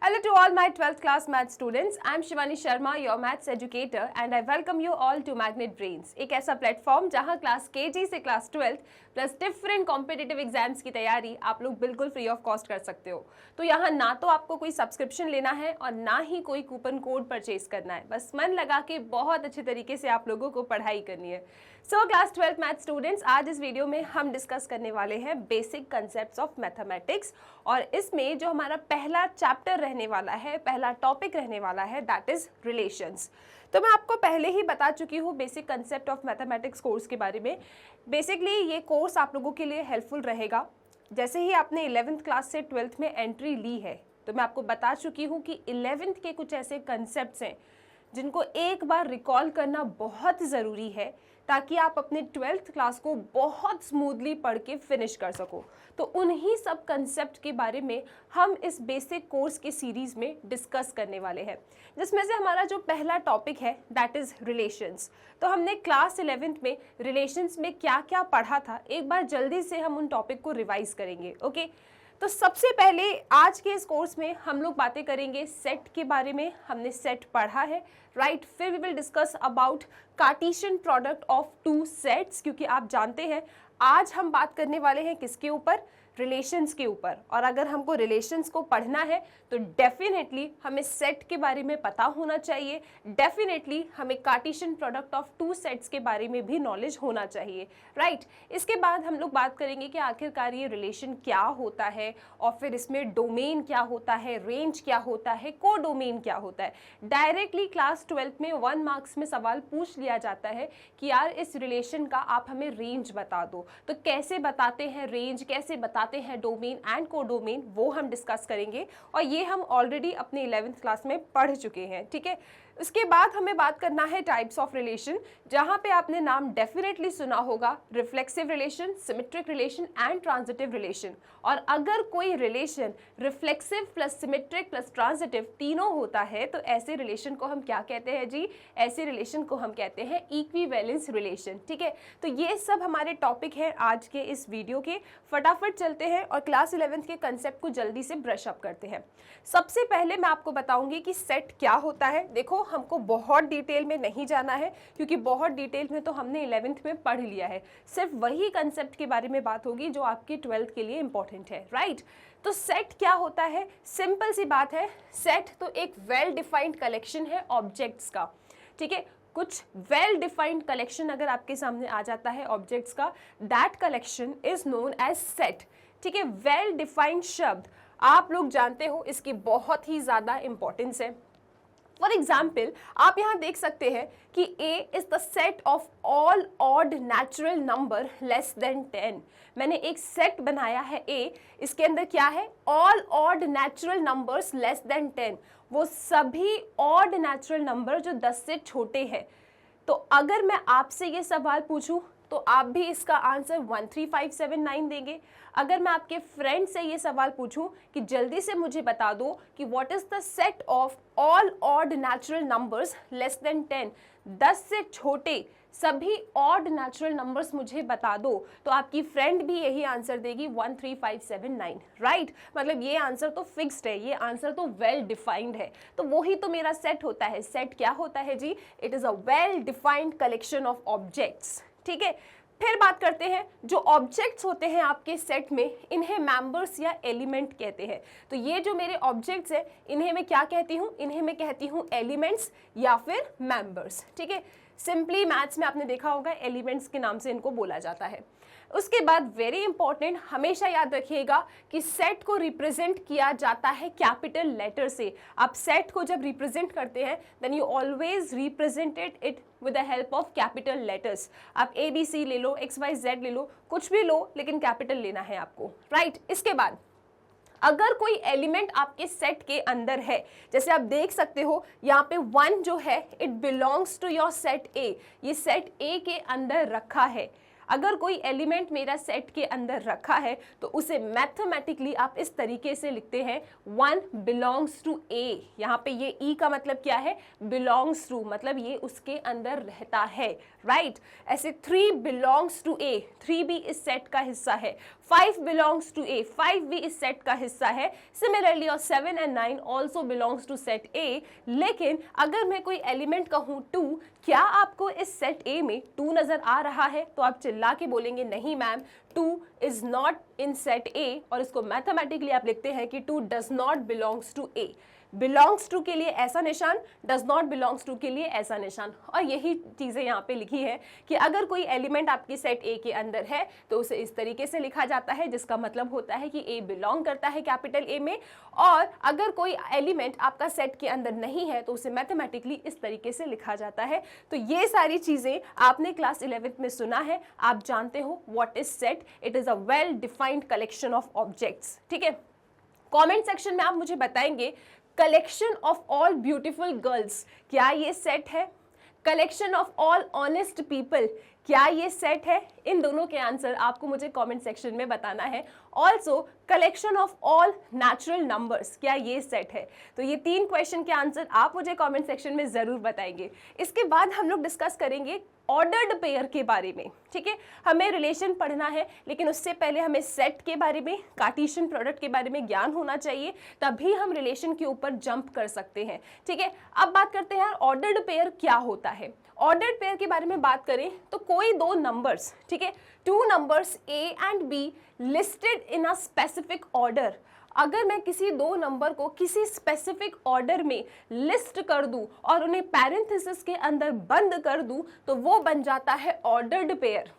Hello to all my 12th class math students. I am Shivani Sharma, your maths educator, and I welcome you all to Magnet Brains. एक ऐसा platform जहां class KG से class 12th plus different competitive exams की तैयारी आप लोग बिल्कुल free of cost कर सकते हो। तो यहाँ ना तो आपको कोई सब्सक्रिप्शन लेना है और ना ही कोई कूपन कोड परचेज करना है, बस मन लगा के बहुत अच्छे तरीके से आप लोगों को पढ़ाई करनी है। So class 12th math students, आज इस वीडियो में हम डिस्कस करने वाले हैं बेसिक कंसेप्ट्स ऑफ मैथमेटिक्स और इसमें जो हमारा पहला चैप्टर रहने वाला है, पहला टॉपिक रहने वाला है, दैट इज रिलेशंस। तो मैं आपको पहले ही बता चुकी हूँ basic concept of mathematics course के बारे में। बेसिकली ये कोर्स आप लोगों के लिए हेल्पफुल रहेगा। जैसे ही आपने 11th क्लास से 12th में एंट्री ली है तो मैं आपको बता चुकी हूँ कि 11th के कुछ ऐसे कंसेप्ट्स हैं जिनको एक बार रिकॉल करना बहुत ज़रूरी है ताकि आप अपने 12th क्लास को बहुत स्मूथली पढ़ के फिनिश कर सको। तो उन्हीं सब कंसेप्ट के बारे में हम इस बेसिक कोर्स के सीरीज़ में डिस्कस करने वाले हैं, जिसमें से हमारा जो पहला टॉपिक है दैट इज़ रिलेशंस। तो हमने क्लास 11th में रिलेशंस में क्या क्या पढ़ा था, एक बार जल्दी से हम उन टॉपिक को रिवाइज करेंगे। ओके, तो सबसे पहले आज के इस कोर्स में हम लोग बातें करेंगे सेट के बारे में। हमने सेट पढ़ा है, राइट। फिर we will discuss about Cartesian product of two sets, क्योंकि आप जानते हैं आज हम बात करने वाले हैं किसके ऊपर, रिलेशंस के ऊपर। और अगर हमको रिलेशंस को पढ़ना है तो डेफिनेटली हमें सेट के बारे में पता होना चाहिए, डेफिनेटली हमें Cartesian product of two sets के बारे में भी नॉलेज होना चाहिए, राइट। इसके बाद हम लोग बात करेंगे कि आखिरकार ये रिलेशन क्या होता है और फिर इसमें डोमेन क्या होता है, रेंज क्या होता है, को डोमेन क्या होता है। डायरेक्टली क्लास 12th में 1 मार्क्स में सवाल पूछ लिया जाता है कि यार इस रिलेशन का आप हमें रेंज बता दो। तो कैसे बताते हैं रेंज, कैसे बताते हैं डोमेन एंड को डोमेन, वो हम डिस्कस करेंगे और ये हम ऑलरेडी अपने 11th क्लास में पढ़ चुके हैं, ठीक है। उसके बाद हमें बात करना है टाइप्स ऑफ रिलेशन, जहां पे आपने नाम डेफिनेटली सुना होगा reflexive relation, symmetric relation and transitive relation. और अगर कोई relation reflexive plus symmetric plus transitive तीनों होता है तो ऐसे रिलेशन को हम क्या कहते हैं जी, ऐसे रिलेशन को हम कहते हैं इक्विवेलेंस रिलेशन, ठीक है। तो ये सब हमारे टॉपिक हैं आज के इस वीडियो के। फटाफट चलते हैं और क्लास 11th के कंसेप्ट को जल्दी से ब्रश अप करते हैं। सबसे पहले मैं आपको बताऊंगी कि सेट क्या होता है। देखो, हमको बहुत डिटेल में नहीं जाना है क्योंकि बहुत डिटेल में तो हमने 11th में पढ़ लिया है। सिर्फ वही कंसेप्ट के बारे में बात होगी जो आपके 12th के लिए इंपॉर्टेंट है, राइट। तो सेट क्या होता है, सिंपल सी बात है। सेट तो एक वेल डिफाइंड कलेक्शन है ऑब्जेक्ट्स का, ठीक है। कुछ वेल डिफाइंड कलेक्शन अगर आपके सामने आ जाता है ऑब्जेक्ट्स का, that collection is known as set, ठीक है। वेल डिफाइंड शब्द आप लोग जानते हो, इसकी बहुत ही ज़्यादा इंपॉर्टेंस है। फॉर एग्जाम्पल आप यहाँ देख सकते हैं कि A is the set of all odd natural number less than 10। मैंने एक सेट बनाया है A, इसके अंदर क्या है, all odd natural numbers less than 10, वो सभी ऑड नेचुरल नंबर जो 10 से छोटे हैं। तो अगर मैं आपसे ये सवाल पूछूं तो आप भी इसका आंसर 13579 देंगे। अगर मैं आपके फ्रेंड से ये सवाल पूछूं कि जल्दी से मुझे बता दो कि what is the set of all odd natural numbers less than 10, 10 से छोटे सभी ऑड नेचुरल नंबर्स मुझे बता दो, तो आपकी फ्रेंड भी यही आंसर देगी 13579, राइट। मतलब ये आंसर तो फिक्स्ड है, ये आंसर तो वेल डिफाइंड है। तो वही तो मेरा सेट होता है। सेट क्या होता है जी, it is a well defined collection of objects, ठीक है। फिर बात करते हैं जो ऑब्जेक्ट्स होते हैं आपके सेट में, इन्हें मेंबर्स या एलिमेंट कहते हैं। तो ये जो मेरे ऑब्जेक्ट्स हैं इन्हें मैं क्या कहती हूँ, इन्हें मैं कहती हूँ एलिमेंट्स या फिर मेंबर्स, ठीक है। सिंपली मैथ्स में आपने देखा होगा एलिमेंट्स के नाम से इनको बोला जाता है। उसके बाद वेरी इंपॉर्टेंट, हमेशा याद रखिएगा कि सेट को रिप्रेजेंट किया जाता है कैपिटल लेटर से। आप सेट को जब रिप्रेजेंट करते हैं then you always represented it with the help of capital letters. आप ABC ले लो, XYZ ले लो, कुछ भी लो, लेकिन कैपिटल लेना है आपको, राइट। इसके बाद अगर कोई एलिमेंट आपके सेट के अंदर है, जैसे आप देख सकते हो यहाँ पे 1 जो है it belongs to your set A, ये सेट A के अंदर रखा है। अगर कोई एलिमेंट मेरा सेट के अंदर रखा है तो उसे मैथमेटिकली आप इस तरीके से लिखते हैं 1 बिलोंग्स टू ए। यहाँ पे ये ई का मतलब क्या है, बिलोंग्स टू, मतलब ये उसके अंदर रहता है, राइट। ऐसे 3 बिलोंग्स टू ए, 3 भी इस सेट का हिस्सा है। 5 बिलोंग्स टू ए, 5 भी इस सेट का हिस्सा है। सिमिलरली और 7 and 9 also belongs to set A. लेकिन अगर मैं कोई एलिमेंट कहूँ 2, क्या आपको इस सेट ए में 2 नजर आ रहा है? तो आप चिल्ला के बोलेंगे नहीं ma'am, 2 is not in set A, और इसको मैथमेटिकली आप लिखते हैं कि 2 does not belongs to A. Belongs to के लिए ऐसा निशान, डज नॉट बिलोंग्स टू के लिए ऐसा निशान। और यही चीज़ें यहाँ पे लिखी है कि अगर कोई एलिमेंट आपकी सेट ए के अंदर है तो उसे इस तरीके से लिखा जाता है, जिसका मतलब होता है कि ए बिलोंग करता है कैपिटल ए में। और अगर कोई एलिमेंट आपका सेट के अंदर नहीं है तो उसे मैथमेटिकली इस तरीके से लिखा जाता है। तो ये सारी चीज़ें आपने क्लास 11th में सुना है, आप जानते हो what is set. It is a well defined collection of objects, ठीक है। कमेंट सेक्शन में आप मुझे बताएंगे collection of all beautiful girls, क्या ये सेट है? Collection of all honest people, क्या ये सेट है? इन दोनों के आंसर आपको मुझे कमेंट सेक्शन में बताना है। Also collection of all natural numbers, क्या ये सेट है? तो ये 3 क्वेश्चन के आंसर आप मुझे कमेंट सेक्शन में ज़रूर बताएंगे। इसके बाद हम लोग डिस्कस करेंगे ऑर्डर्ड पेयर के बारे में, ठीक है। हमें रिलेशन पढ़ना है, लेकिन उससे पहले हमें सेट के बारे में, कार्टेशियन प्रोडक्ट के बारे में ज्ञान होना चाहिए, तभी हम रिलेशन के ऊपर जंप कर सकते हैं, ठीक है। अब बात करते हैं ऑर्डर्ड पेयर क्या होता है। ऑर्डर्ड पेयर के बारे में बात करें तो कोई 2 नंबर्स, ठीक है, 2 numbers A and be listed in a specific order. अगर मैं किसी 2 नंबर को किसी स्पेसिफिक ऑर्डर में लिस्ट कर दूं और उन्हें पैरेंथेसिस के अंदर बंद कर दूं तो वो बन जाता है ऑर्डर्ड पेयर।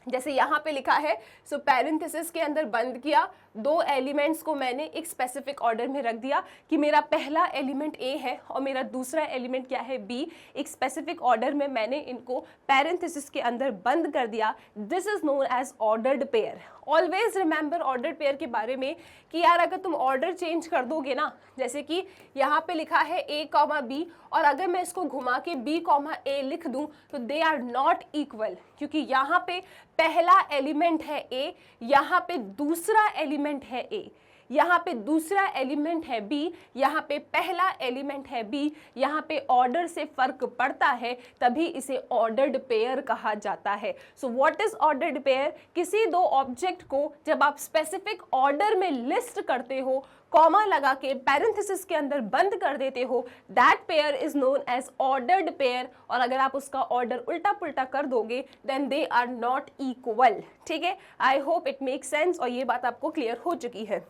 जैसे यहाँ पे लिखा है, सो पैरेंथेसिस के अंदर बंद किया, 2 एलिमेंट्स को मैंने एक स्पेसिफिक ऑर्डर में रख दिया कि मेरा पहला एलिमेंट ए है और मेरा दूसरा एलिमेंट क्या है, बी। एक स्पेसिफिक ऑर्डर में मैंने इनको पैरेंथेसिस के अंदर बंद कर दिया। This is known as ordered pair. Always remember order pair के बारे में कि यार अगर तुम ऑर्डर चेंज कर दोगे ना, जैसे कि यहाँ पे लिखा है ए कॉमा बी, और अगर मैं इसको घुमा के बी कॉमा ए लिख दूं तो दे आर नॉट इक्वल, क्योंकि यहाँ पे पहला एलिमेंट है ए, यहाँ पे दूसरा एलिमेंट है ए, यहाँ पे दूसरा एलिमेंट है बी, यहाँ पे पहला एलिमेंट है बी। यहाँ पे ऑर्डर से फर्क पड़ता है, तभी इसे ऑर्डर्ड पेयर कहा जाता है। So what is ordered pair? किसी 2 ऑब्जेक्ट को जब आप स्पेसिफिक ऑर्डर में लिस्ट करते हो, कॉमा लगा के पैरेंथेसिस के अंदर बंद कर देते हो, that pair is known as ordered pair. और अगर आप उसका ऑर्डर उल्टा पुल्टा कर दोगे then they are not equal, ठीक है। I hope it make sense और ये बात आपको क्लियर हो चुकी है।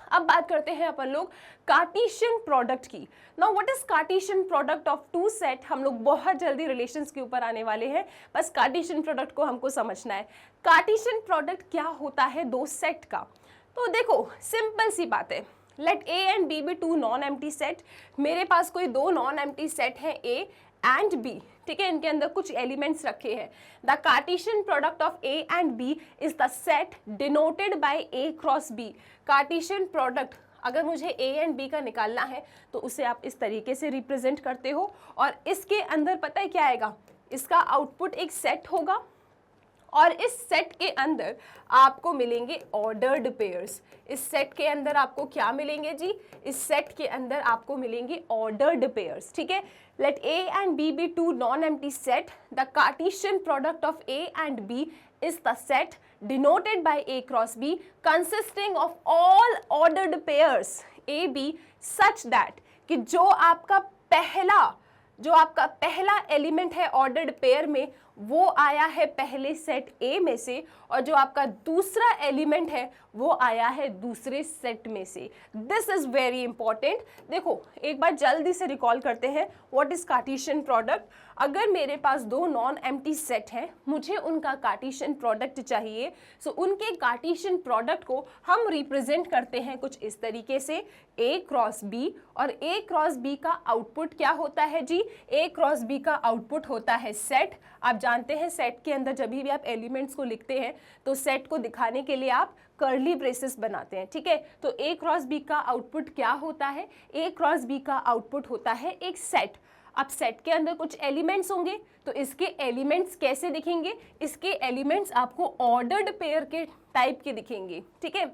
अब बात करते हैं अपन लोग कार्टेशियन प्रोडक्ट की। Now what is Cartesian product of 2 set? हम लोग बहुत जल्दी रिलेशंस के ऊपर आने वाले हैं, बस कार्टेशियन प्रोडक्ट को हमको समझना है। कार्टेशियन प्रोडक्ट क्या होता है 2 सेट का? तो देखो सिंपल सी बात है, let A and B be 2 non empty set. मेरे पास कोई 2 नॉन एम्प्टी सेट है ए एंड बी, ठीक है, इनके अंदर कुछ एलिमेंट्स रखे हैं। The Cartesian product of A and B is the set denoted by A cross B. Cartesian product अगर मुझे ए एंड बी का निकालना है तो उसे आप इस तरीके से रिप्रेजेंट करते हो, और इसके अंदर पता है क्या आएगा, इसका आउटपुट एक सेट होगा, और इस सेट के अंदर आपको मिलेंगे ऑर्डर्ड पेयर्स। इस सेट के अंदर आपको क्या मिलेंगे जी? इस सेट के अंदर आपको मिलेंगे ऑर्डर्ड पेयर्स, ठीक है। Let A and B be 2 non empty set. The Cartesian product of A and B is the set denoted by A cross B consisting of all ordered pairs A B such that कि जो आपका पहला element है ordered pair में वो आया है पहले सेट ए में से, और जो आपका दूसरा एलिमेंट है वो आया है दूसरे सेट में से। This is very important. देखो एक बार जल्दी से रिकॉल करते हैं व्हाट इज कार्टेशियन प्रोडक्ट। अगर मेरे पास 2 नॉन एम्प्टी सेट हैं, मुझे उनका कार्टेशियन प्रोडक्ट चाहिए, सो उनके कार्टेशियन प्रोडक्ट को हम रिप्रेजेंट करते हैं कुछ इस तरीके से, ए क्रॉस बी, और ए क्रॉस बी का आउटपुट क्या होता है जी? ए क्रॉस बी का आउटपुट होता है सेट। आप जानते हैं सेट के अंदर जब भी आप एलिमेंट्स को लिखते हैं तो सेट को दिखाने के लिए आप कर्ली ब्रेसेस बनाते हैं, ठीक है। तो ए क्रॉस बी का आउटपुट क्या होता है? ए क्रॉस बी का आउटपुट होता है एक सेट। अब सेट के अंदर कुछ एलिमेंट्स होंगे, तो इसके एलिमेंट्स कैसे दिखेंगे, इसके एलिमेंट्स आपको ऑर्डर्ड पेयर के टाइप के दिखेंगे, ठीक है।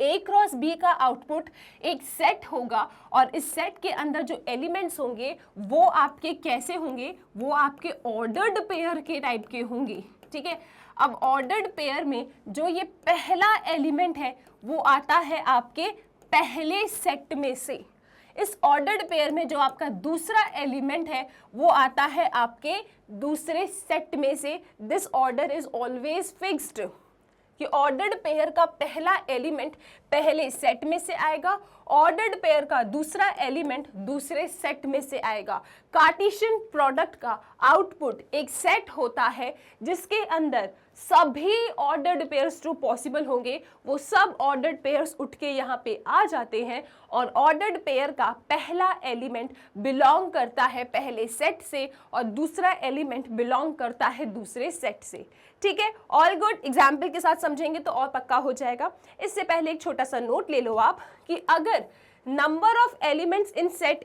ए क्रॉस बी का आउटपुट एक सेट होगा और इस सेट के अंदर जो एलिमेंट्स होंगे वो आपके कैसे होंगे, वो आपके ऑर्डर्ड पेयर के टाइप के होंगे, ठीक है। अब ऑर्डर्ड पेयर में जो ये पहला एलिमेंट है वो आता है आपके पहले सेट में से। इस ऑर्डर्ड पेयर में जो आपका दूसरा एलिमेंट है वो आता है आपके दूसरे सेट में से। This order is always fixed कि ऑर्डर्ड पेयर का पहला एलिमेंट पहले सेट में से आएगा, ऑर्डर्ड पेयर का दूसरा एलिमेंट दूसरे सेट में से आएगा। कार्टेशियन प्रोडक्ट का आउटपुट एक सेट होता है जिसके अंदर सभी ऑर्डर्ड पेयर्स जो पॉसिबल होंगे वो सब ऑर्डर्ड पेयर्स उठ के यहाँ पे आ जाते हैं और ऑर्डर्ड पेयर का पहला एलिमेंट बिलोंग करता है पहले सेट से और दूसरा एलिमेंट बिलोंग करता है दूसरे सेट से, ठीक है। ऑल गुड, एग्जाम्पल के साथ समझेंगे तो और पक्का हो जाएगा। इससे पहले एक छोटा सा नोट ले लो आप कि अगर number of elements in set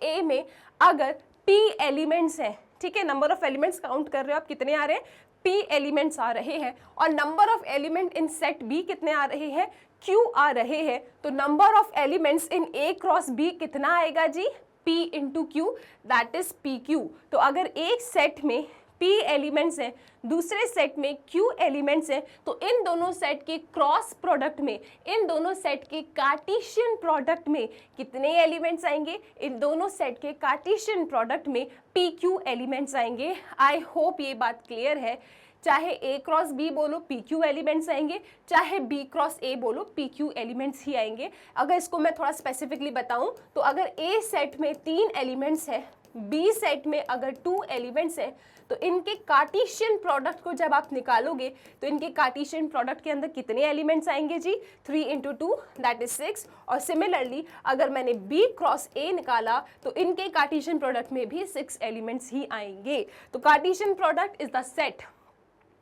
ए में अगर p एलिमेंट्स हैं, ठीक है, नंबर ऑफ एलिमेंट्स काउंट कर रहे हो आप कितने आ रहे हैं, p एलिमेंट्स आ रहे हैं और number of element in set b कितने आ रहे हैं, q आ रहे हैं, तो number of elements in a cross b कितना आएगा जी, p into q, that is pq। तो अगर एक सेट में p एलिमेंट्स हैं, दूसरे सेट में q एलिमेंट्स हैं, तो इन दोनों सेट के क्रॉस प्रोडक्ट में, इन दोनों सेट के कार्टेशियन प्रोडक्ट में कितने एलिमेंट्स आएंगे, इन दोनों सेट के कार्टेशियन प्रोडक्ट में pq एलिमेंट्स आएंगे। आई होप ये बात क्लियर है। चाहे a क्रॉस b बोलो pq एलिमेंट्स आएंगे, चाहे b क्रॉस a बोलो pq एलिमेंट्स ही आएंगे। अगर इसको मैं थोड़ा स्पेसिफिकली बताऊं तो अगर a सेट में 3 एलिमेंट्स है, b सेट में अगर 2 एलिमेंट्स है, तो इनके कार्टेशियन प्रोडक्ट को जब आप निकालोगे तो इनके कार्टेशियन प्रोडक्ट के अंदर कितने एलिमेंट्स आएंगे जी, 3 इंटू 2 दैट इज 6। और सिमिलरली अगर मैंने b क्रॉस a निकाला तो इनके कार्टेशियन प्रोडक्ट में भी 6 एलिमेंट्स ही आएंगे। तो Cartesian product is the set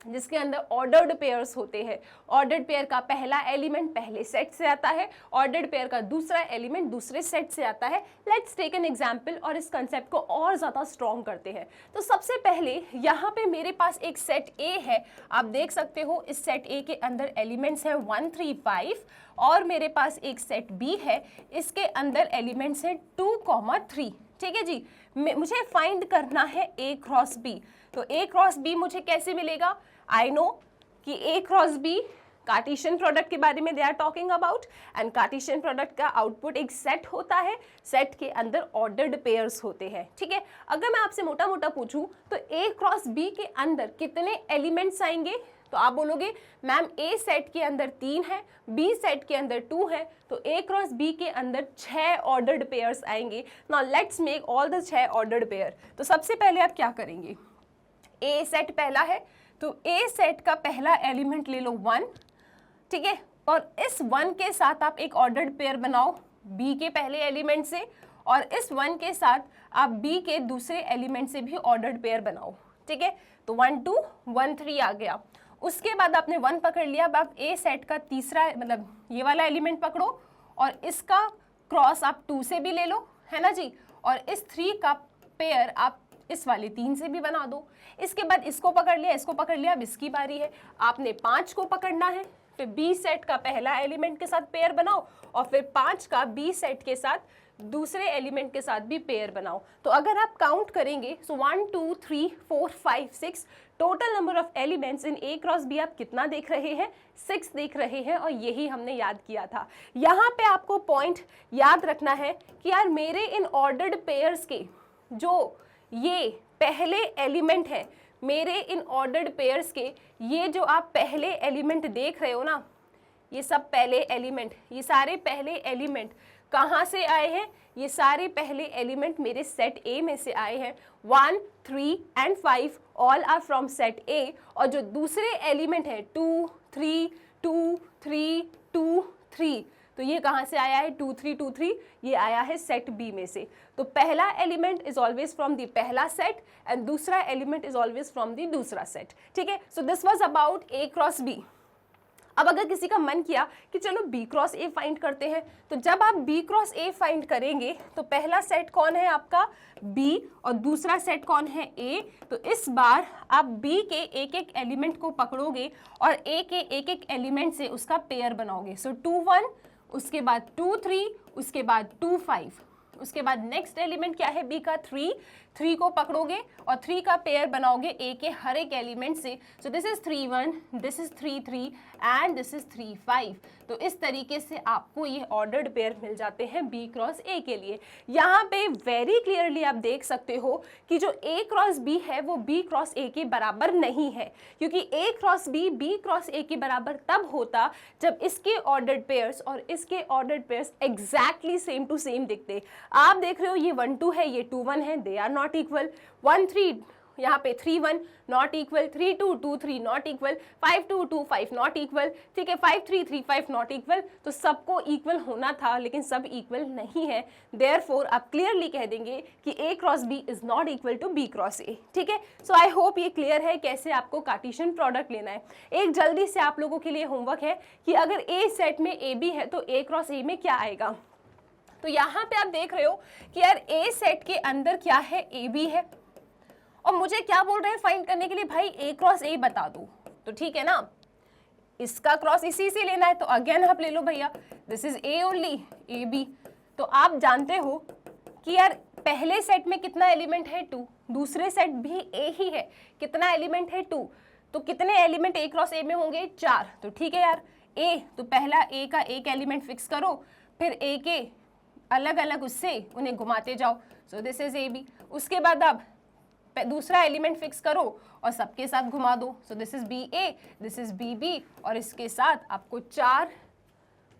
जिसके अंदर ऑर्डर्ड पेयर्स होते हैं। ऑर्डर्ड पेयर का पहला एलिमेंट पहले सेट से आता है, ऑर्डर्ड पेयर का दूसरा एलिमेंट दूसरे सेट से आता है। लेट्स टेक एन एग्जांपल और इस कंसेप्ट को और ज़्यादा स्ट्रॉन्ग करते हैं। तो सबसे पहले यहाँ पे मेरे पास एक सेट ए है, आप देख सकते हो इस सेट ए के अंदर एलिमेंट्स हैं 1 3 5 और मेरे पास एक सेट बी है, इसके अंदर एलिमेंट्स हैं 2 3, ठीक है जी। मुझे फाइंड करना है ए क्रॉस बी। तो ए क्रॉस बी मुझे कैसे मिलेगा, आई नो कि A cross B Cartesian product के बारे में they are talking about and Cartesian product का आउटपुट एक सेट होता है, सेट के अंदर ऑर्डर्ड पेयर्स होते हैं, ठीक है। अगर मैं आपसे मोटा मोटा पूछूं तो ए क्रॉस बी के अंदर कितने एलिमेंट्स आएंगे, तो आप बोलोगे मैम ए सेट के अंदर 3 है, बी सेट के अंदर 2 है, तो ए क्रॉस बी के अंदर 6 ऑर्डर्ड पेयर्स आएंगे। Now let's make all the 6 ordered pair. तो सबसे पहले आप क्या करेंगे, ए सेट पहला है तो ए सेट का पहला एलिमेंट ले लो 1, ठीक है, और इस 1 के साथ आप एक ऑर्डर्ड पेयर बनाओ बी के पहले एलिमेंट से और इस 1 के साथ आप बी के दूसरे एलिमेंट से भी ऑर्डर्ड पेयर बनाओ, ठीक है। तो 1 2 1 3 आ गया। उसके बाद आपने 1 पकड़ लिया, अब आप ए सेट का तीसरा मतलब ये वाला एलिमेंट पकड़ो और इसका क्रॉस आप 2 से भी ले लो, है ना जी, और इस 3 का पेयर आप इस वाले 3 से भी बना दो। इसके बाद इसको पकड़ लिया, इसको पकड़ लिया, अब इसकी बारी है, आपने 5 को पकड़ना है, फिर बी सेट का पहला एलिमेंट के साथ पेयर बनाओ और फिर 5 का बी सेट के साथ दूसरे एलिमेंट के साथ भी पेयर बनाओ। तो अगर आप काउंट करेंगे so 1 2 3 4 5 6 total number of elements in A cross B आप कितना देख रहे हैं, 6 देख रहे हैं और यही हमने याद किया था। यहाँ पे आपको पॉइंट याद रखना है कि यार मेरे इन ऑर्डर्ड पेयर्स के जो ये पहले एलिमेंट है, मेरे इन ऑर्डर्ड पेयर्स के ये जो आप पहले एलिमेंट देख रहे हो ना, ये सब पहले एलिमेंट, ये सारे पहले एलिमेंट कहाँ से आए हैं, ये सारे पहले एलिमेंट मेरे सेट ए में से आए हैं। 1 3 and 5 all are from set A और जो दूसरे एलिमेंट है 2 3 2 3 2 3, तो ये कहाँ से आया है 2 3 2 3, ये आया है सेट बी में से। तो पहला element is always from the पहला सेट एंड दूसरा element is always from the दूसरा सेट, ठीक है। So this was about A cross B. अब अगर किसी का मन किया कि चलो बी क्रॉस ए फाइंड करते हैं, तो जब आप बी क्रॉस ए फाइंड करेंगे तो पहला सेट कौन है आपका बी और दूसरा सेट कौन है ए। तो इस बार आप बी के एक एक एलिमेंट को पकड़ोगे और ए के एक एक एलिमेंट से उसका पेयर बनाओगे। सो 2 1, उसके बाद 2 3, उसके बाद 2 5, उसके बाद नेक्स्ट एलिमेंट क्या है बी का 3 को पकड़ोगे और 3 का पेयर बनाओगे ए के हर एक एलिमेंट से। सो this is 3 1, this is 3 3 and this is 3 5। तो इस तरीके से आपको ये ऑर्डर्ड पेयर मिल जाते हैं बी क्रॉस ए के लिए। यहाँ पे वेरी क्लियरली आप देख सकते हो कि जो ए क्रॉस बी है वो बी क्रॉस ए के बराबर नहीं है, क्योंकि ए क्रॉस बी क्रॉस ए के बराबर तब होता जब इसके ऑर्डर्ड पेयर्स और इसके ordered pairs exactly same to same दिखते। आप देख रहे हो ये 1 2 है, ये 2 1 है, दे आर नॉट इक्वल। 1 3 यहाँ पे 3 1 not equal, 3 2 2 3 not equal, 5 2 2 5 not equal, ठीक है, 5 3 3 5 नॉट इक्वल। तो सबको इक्वल होना था लेकिन सब इक्वल नहीं है, देयरफॉर आप क्लियरली कह देंगे कि A cross B is not equal to B cross A. ठीक है, सो आई होप ये क्लियर है कैसे आपको कार्टेशियन प्रोडक्ट लेना है। एक जल्दी से आप लोगों के लिए होमवर्क है कि अगर ए सेट में ए बी है तो ए क्रॉस ए में क्या आएगा। तो यहाँ पे आप देख रहे हो कि यार ए सेट के अंदर क्या है ए बी है और मुझे क्या बोल रहे हैं फाइंड करने के लिए, भाई ए क्रॉस ए बता दो। तो ठीक है ना, इसका क्रॉस इसी से लेना है तो अगेन आप ले लो भैया, this is A only A B. तो आप जानते हो कि यार पहले सेट में कितना एलिमेंट है 2, दूसरे सेट भी ए ही है, कितना एलिमेंट है 2, तो कितने एलिमेंट ए क्रॉस ए में होंगे 4। तो ठीक है यार ए, तो पहला ए का एक एलिमेंट फिक्स करो, फिर ए के अलग अलग उससे उन्हें घुमाते जाओ। So this is A B. उसके बाद अब दूसरा एलिमेंट फिक्स करो और सबके साथ घुमा दो। So this is B A, this is B B, और इसके साथ आपको 4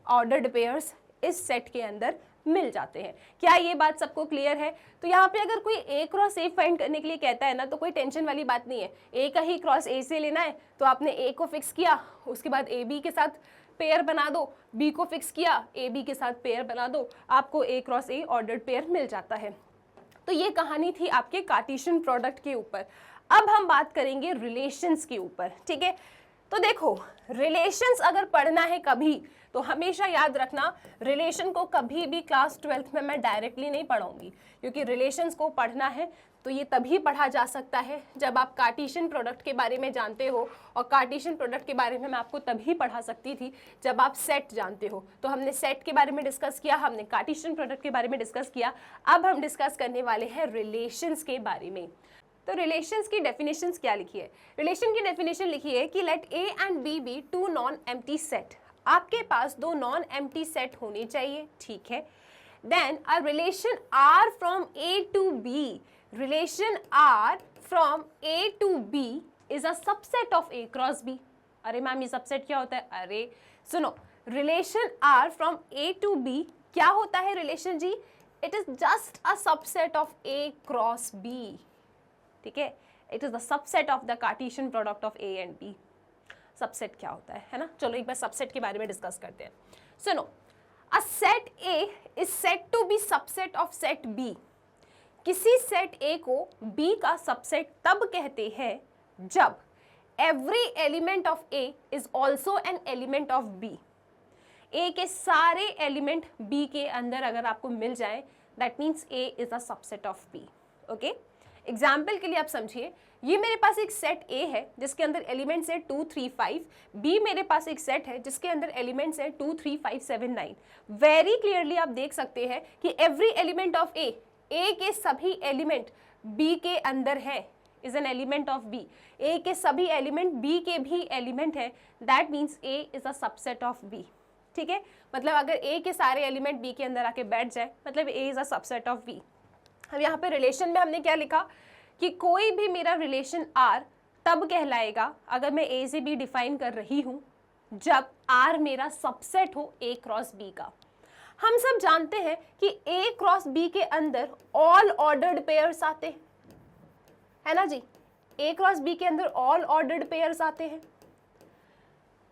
ऑर्डर्ड पेयर्स इस सेट के अंदर मिल जाते हैं। क्या ये बात सबको क्लियर है? तो यहाँ पे अगर कोई ए क्रॉस ए फाइंड करने के लिए कहता है ना, तो कोई टेंशन वाली बात नहीं है। ए का ही क्रॉस ए से लेना है तो आपने ए को फिक्स किया, उसके बाद ए बी के साथ पेयर बना दो, बी को फिक्स किया, ए बी के साथ पेयर बना दो, आपको ए क्रॉस ए ऑर्डर्ड पेयर मिल जाता है। तो ये कहानी थी आपके कार्टेशियन प्रोडक्ट के ऊपर। अब हम बात करेंगे रिलेशंस के ऊपर। ठीक है, तो देखो रिलेशंस अगर पढ़ना है कभी तो हमेशा याद रखना, रिलेशन को कभी भी क्लास 12th में मैं डायरेक्टली नहीं पढ़ाऊंगी, क्योंकि रिलेशंस को पढ़ना है तो ये तभी पढ़ा जा सकता है जब आप कार्टेशियन प्रोडक्ट के बारे में जानते हो, और कार्टेशियन प्रोडक्ट के बारे में मैं आपको तभी पढ़ा सकती थी जब आप सेट जानते हो। तो हमने सेट के बारे में डिस्कस किया, हमने कार्टेशियन प्रोडक्ट के बारे में डिस्कस किया, अब हम डिस्कस करने वाले हैं रिलेशंस के बारे में। तो रिलेशंस की डेफिनेशंस क्या लिखी है? रिलेशन की डेफिनेशन लिखी है कि let A and B be 2 non empty set. आपके पास 2 नॉन एम्प्टी सेट होने चाहिए, ठीक है। Then a relation R from A to B, relation R from A to B is a subset of A cross B. अरे ma'am ये subset क्या होता है? अरे सुनो, relation R from A to B क्या होता है रिलेशन जी? It is just a subset of A cross B. ठीक है, it is the subset of the Cartesian product of A and B. Subset क्या होता है ना? चलो एक बार सबसेट के बारे में डिस्कस करते हैं। सुनो, a set A is set to be subset of set B. किसी सेट ए को बी का सबसेट तब कहते हैं जब every element of A is also an element of B. A के सारे एलिमेंट बी के अंदर अगर आपको मिल जाए, that means A is a subset of B. Okay, example के लिए आप समझिए, ये मेरे पास एक सेट ए है जिसके अंदर एलिमेंट्स है 2 3 5, बी मेरे पास एक सेट है जिसके अंदर एलिमेंट्स है 2 3 5 7 9। वेरी क्लियरली आप देख सकते हैं कि एवरी एलिमेंट ऑफ ए के सभी एलिमेंट बी के अंदर है, is an element of B. A के सभी एलिमेंट बी के भी एलिमेंट है, that means A is a subset of B. ठीक है, मतलब अगर ए के सारे एलिमेंट बी के अंदर आके बैठ जाए, मतलब A is a subset of B. अब यहाँ पे रिलेशन में हमने क्या लिखा कि कोई भी मेरा रिलेशन आर तब कहलाएगा अगर मैं ए से बी डिफाइन कर रही हूं जब आर मेरा सबसेट हो ए क्रॉस बी का। हम सब जानते हैं कि ए क्रॉस बी के अंदर ऑल ऑर्डर्ड पेयर्स आते हैं, है ना जी? ए क्रॉस बी के अंदर ऑल ऑर्डर्ड पेयर्स आते हैं,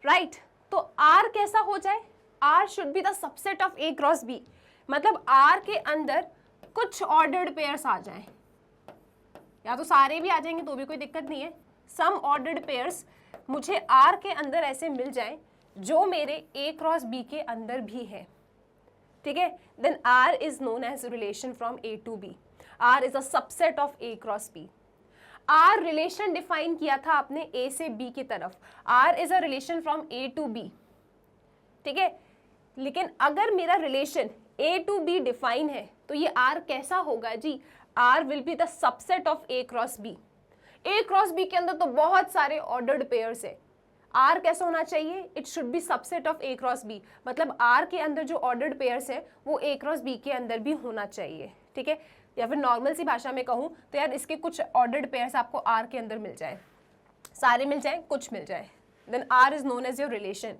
राइट? तो आर कैसा हो जाए? R should be the subset of A cross B, मतलब आर के अंदर कुछ ऑर्डर्ड पेयर्स आ जाएं, या तो सारे भी आ जाएंगे तो भी कोई दिक्कत नहीं है। सम ऑर्डर्ड पेयर्स मुझे आर के अंदर ऐसे मिल जाएं जो मेरे ए क्रॉस बी के अंदर भी है, ठीक है, then R is known as relation from A to B. R is a subset of A cross B. R relation define किया था आपने ए से बी की तरफ, R is a relation from A to B, ठीक है। लेकिन अगर मेरा relation A to B define है तो ये आर कैसा होगा जी? R will be the subset of A cross B. A cross B के अंदर तो बहुत सारे ऑर्डर्ड पेयर्स है, आर कैसा होना चाहिए? It should be subset of A cross B, मतलब आर के अंदर जो ऑर्डर्ड पेयर्स है वो ए क्रॉस बी के अंदर भी होना चाहिए, ठीक है। या फिर नॉर्मल सी भाषा में कहूँ तो यार इसके कुछ ऑर्डर्ड पेयर्स आपको आर के अंदर मिल जाए, सारे मिल जाए, कुछ मिल जाए, then R is known as your relation.